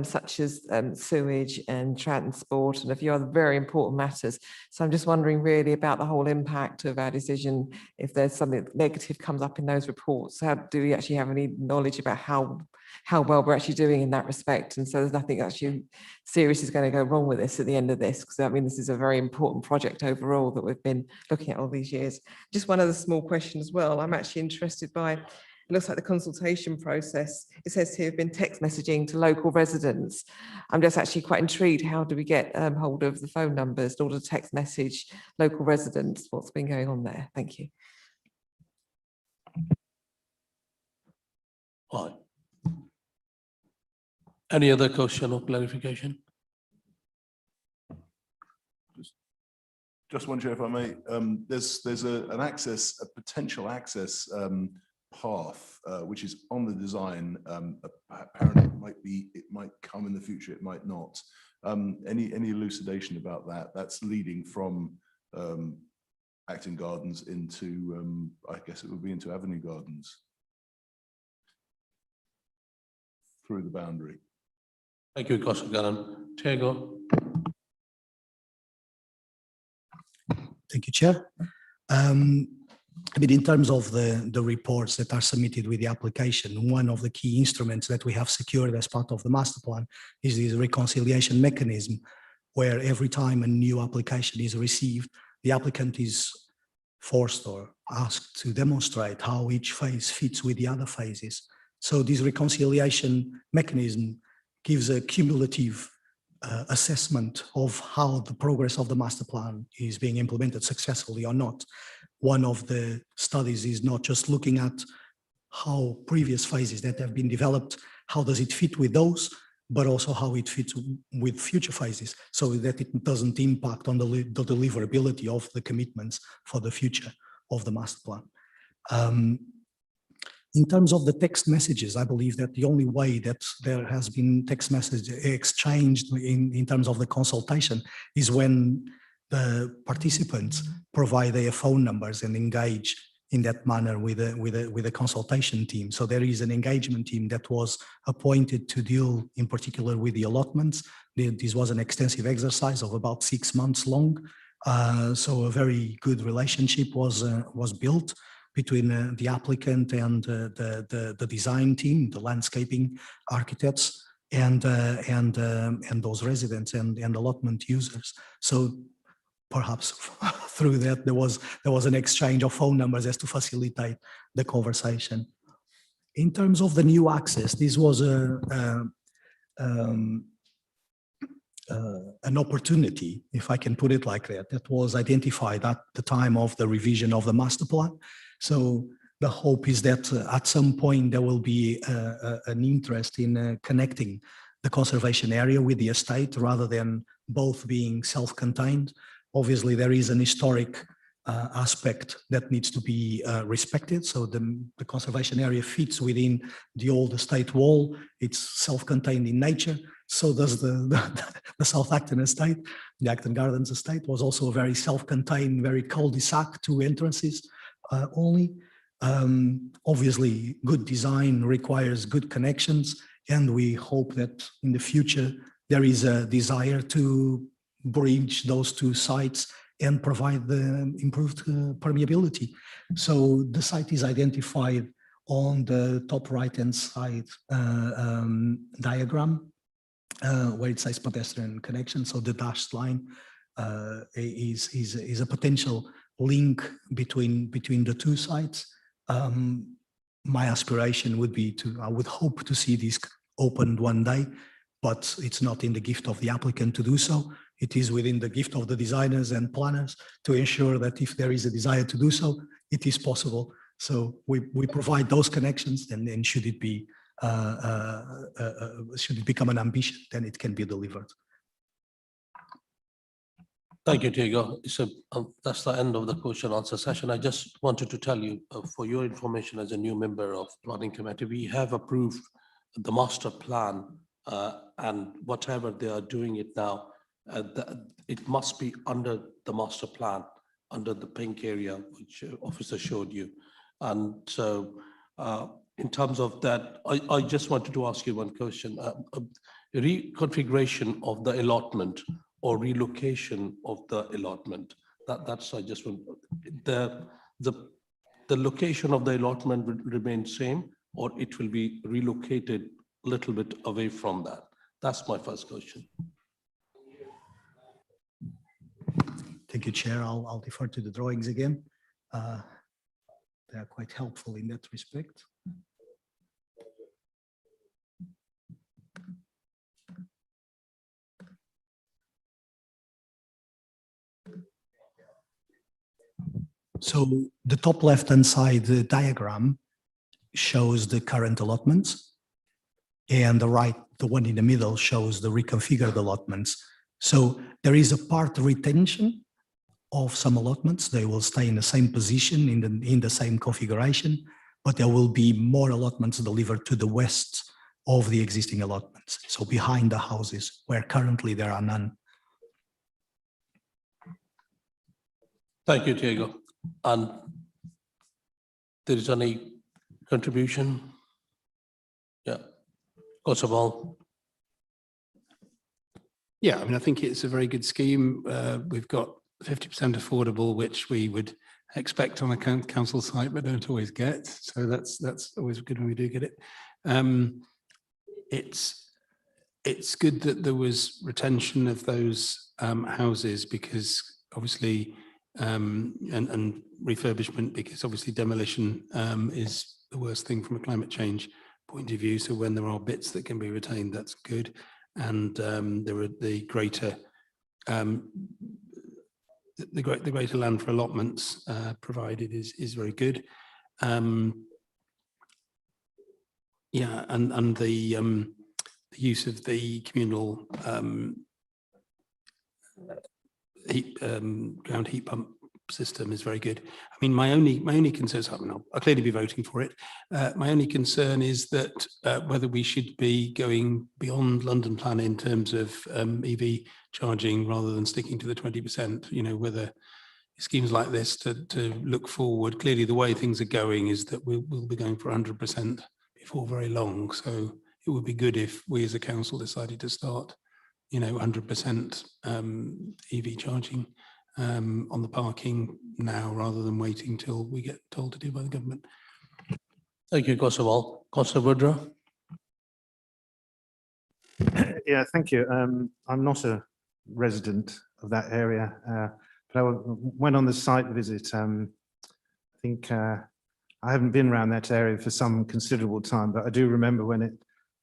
such as sewage and transport and a few other very important matters. So I'm just wondering really about the whole impact of our decision. If there's something negative comes up in those reports, how do we actually have any knowledge about how well we're actually doing in that respect? And so there's nothing actually serious is going to go wrong with this at the end of this, because I mean, this is a very important project overall that we've been looking at all these years. Just one other small question as well. I'm actually interested by, it looks like the consultation process, it says here, have been text messaging to local residents. I'm just actually quite intrigued. How do we get hold of the phone numbers in order to text message local residents? What's been going on there? Thank you. Right. Any other question or clarification? Just one, Chair, if I may. There's a potential access path which is on the design. Apparently, it might come in the future. It might not. Any elucidation about that? That's leading from Acton Gardens into, I guess it would be into Avenue Gardens through the boundary. Thank you, Councillor Gannon. Tago. Thank you, Chair. I mean, in terms of the reports that are submitted with the application, one of the key instruments that we have secured as part of the master plan is this reconciliation mechanism, where every time a new application is received, the applicant is forced or asked to demonstrate how each phase fits with the other phases. So this reconciliation mechanism gives a cumulative assessment of how the progress of the master plan is being implemented successfully or not. One of the studies is not just looking at how previous phases that have been developed, how does it fit with those, but also how it fits with future phases, so that it doesn't impact on the deliverability of the commitments for the future of the master plan. In terms of the text messages, I believe that the only way that there has been text message exchanged in terms of the consultation is when the participants provide their phone numbers and engage in that manner with a consultation team. So there is an engagement team that was appointed to deal in particular with the allotments. This was an extensive exercise of about 6 months long. So a very good relationship was built between the applicant and the design team, the landscaping architects, and those residents and allotment users. So perhaps through that there was an exchange of phone numbers as to facilitate the conversation. In terms of the new access, this was an opportunity, if I can put it like that, that was identified at the time of the revision of the master plan. So the hope is that at some point there will be an interest in connecting the conservation area with the estate rather than both being self-contained. Obviously, there is an historic aspect that needs to be respected. So the conservation area fits within the old estate wall. It's self-contained in nature. So does the South Acton estate. The Acton Gardens estate was also a very self-contained, very cul-de-sac, 2 entrances only. Obviously, good design requires good connections, and we hope that in the future there is a desire to bridge those 2 sites and provide the improved permeability. So the site is identified on the top right-hand side diagram where it says pedestrian connection. So the dashed line is a potential link between the 2 sites. My aspiration would be I would hope to see this opened one day, but it's not in the gift of the applicant to do so. It is within the gift of the designers and planners to ensure that if there is a desire to do so, it is possible. So we provide those connections, and then should it become an ambition, then it can be delivered. Thank you, Diego. So that's the end of the question answer session. I just wanted to tell you, for your information as a new member of Planning Committee, we have approved the master plan, and whatever they are doing it now, it must be under the master plan, under the pink area, which officer showed you. And so in terms of that, I just wanted to ask you one question. Reconfiguration of the allotment or relocation of the allotment, that's I just want, the location of the allotment will remain same, or it will be relocated a little bit away from that? That's my first question. Thank you, Chair. I'll defer to the drawings again. They are quite helpful in that respect. So the top left-hand side diagram shows the current allotments, and the one in the middle shows the reconfigured allotments. So there is a part retention of some allotments. They will stay in the same position, in the same configuration, but there will be more allotments delivered to the west of the existing allotments, so behind the houses, where currently there are none. Thank you, Diego. And there is any contribution? Yeah, Kosovo. Yeah, I mean, I think it's a very good scheme. We've got 50% affordable, which we would expect on a council site, but don't always get. So that's always good when we do get it. It's good that there was retention of those houses, because obviously, and refurbishment, because obviously demolition is the worst thing from a climate change point of view. So when there are bits that can be retained, that's good. And there are the greater land for allotments provided is very good. Yeah, and the use of the communal ground heat pump system is very good. I mean, my only concern, I'll clearly be voting for it. My only concern is that whether we should be going beyond London Plan in terms of EV charging rather than sticking to the 20%, you know, whether schemes like this to look forward. Clearly the way things are going is that we'll be going for 100% before very long. So it would be good if we as a council decided to start, you know, 100% EV charging on the parking now rather than waiting till we get told to do by the government. Thank you, Councillor Wall. Councillor Woodrow. Yeah, thank you. I'm not a resident of that area, but I went on the site visit. I think I haven't been around that area for some considerable time, but I do remember when it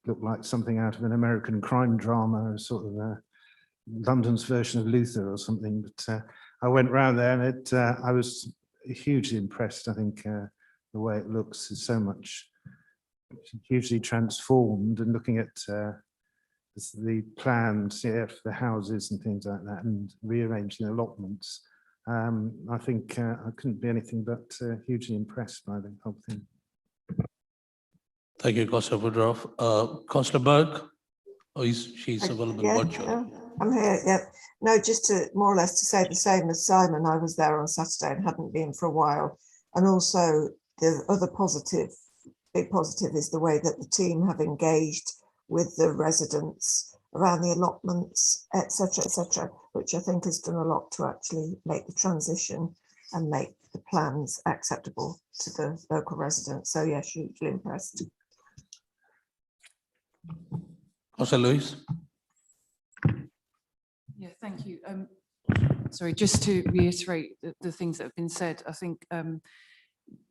looked like something out of an American crime drama, or sort of London's version of Luther or something. But I went round there, and I was hugely impressed. I think the way it looks is so much hugely transformed, and looking at the plans, yeah, for the houses and things like that, and rearranging allotments. I think I couldn't be anything but hugely impressed by the whole thing. Thank you, Councillor Woodrow. Councillor Burke, she's available virtually. Yeah, I'm here. Yeah, no, just to more or less to say the same as Simon. I was there on Saturday and hadn't been for a while, and also the other positive, big positive, is the way that the team have engaged with the residents around the allotments, etc., which I think has done a lot to actually make the transition and make the plans acceptable to the local residents. So yes, hugely impressed. Councillor Lewis. Yeah, thank you. Sorry, just to reiterate the things that have been said, I think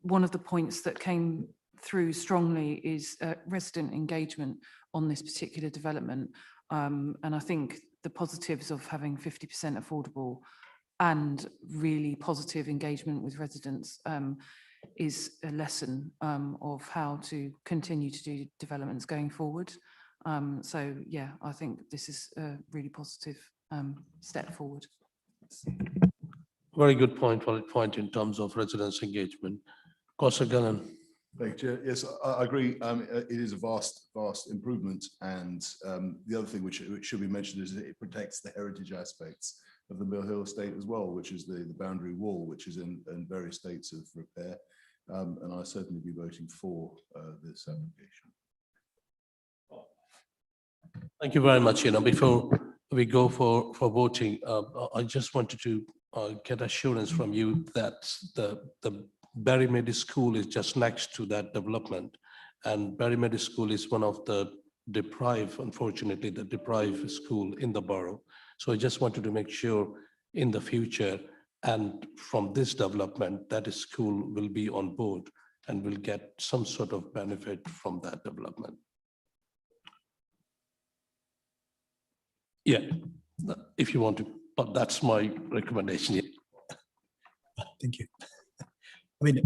one of the points that came through strongly is resident engagement on this particular development. And I think the positives of having 50% affordable and really positive engagement with residents is a lesson of how to continue to do developments going forward. So yeah, I think this is a really positive step forward. Very good point, valid point in terms of residents' engagement. Councillor Gunnan. Thank you, Chair. Yes, I agree. It is a vast improvement, and the other thing which should be mentioned is that it protects the heritage aspects of the Mill Hill estate as well, which is the boundary wall, which is in various states of repair. And I certainly be voting for this application. Thank you very much. Before we go for voting, I just wanted to get assurance from you that the Berrymead School is just next to that development, and Berrymead School is one of the unfortunately, the deprived school in the borough. So I just wanted to make sure in the future and from this development that school will be on board and will get some sort of benefit from that development. Yeah, if you want to, but that's my recommendation. Yeah. Thank you. I mean,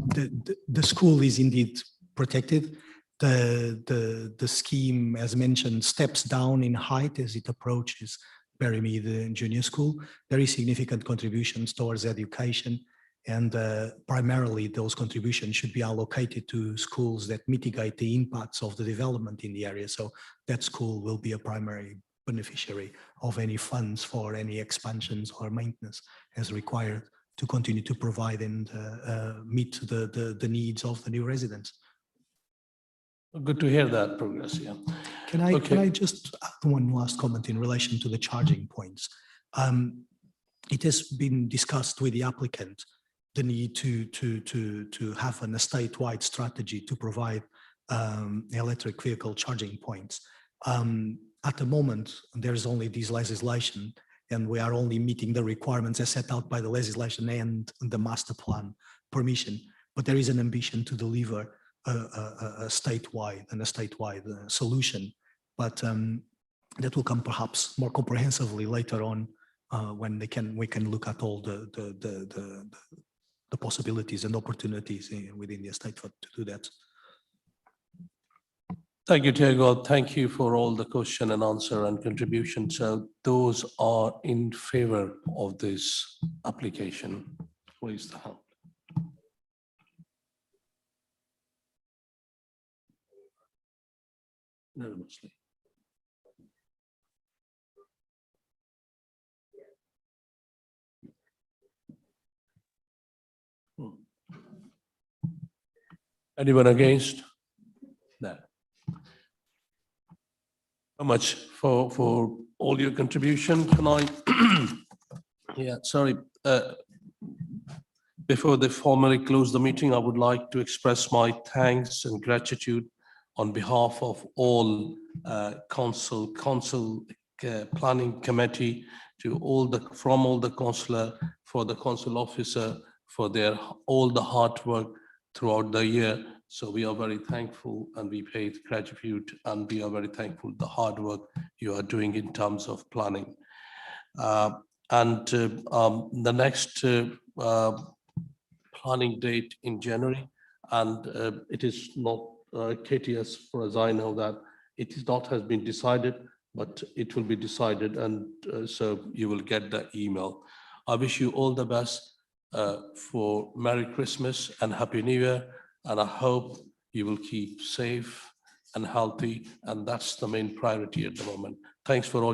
the school is indeed protected. The scheme, as mentioned, steps down in height as it approaches Berrymead Junior School. There is significant contributions towards education, and primarily those contributions should be allocated to schools that mitigate the impacts of the development in the area. So that school will be a primary beneficiary of any funds for any expansions or maintenance as required to continue to provide and meet the needs of the new residents. Good to hear that progress. Yeah. Can I just add one last comment in relation to the charging points? It has been discussed with the applicant the need to have an estate-wide strategy to provide electric vehicle charging points. At the moment, there's only this legislation, and we are only meeting the requirements as set out by the legislation and the master plan permission. But there is an ambition to deliver a statewide solution. But that will come perhaps more comprehensively later on when we can look at all the possibilities and opportunities within the estate to do that. Thank you, Diego. Thank you for all the question and answer and contribution. So those are in favor of this application. Raise the hand. Unanimously. Anyone against? No. So much for all your contribution. Can I Yeah, sorry. Before they formally close the meeting, I would like to express my thanks and gratitude on behalf of all council planning committee to from all the councillor, for the council officer, for all the hard work throughout the year. So we are very thankful and we pay gratitude, and we are very thankful the hard work you are doing in terms of planning. The next planning date in January, and it is not, Katie, as far as I know, that it is not has been decided, but it will be decided, and so you will get the email. I wish you all the best for Merry Christmas and Happy New Year, and I hope you will keep safe and healthy, and that's the main priority at the moment. Thanks for all your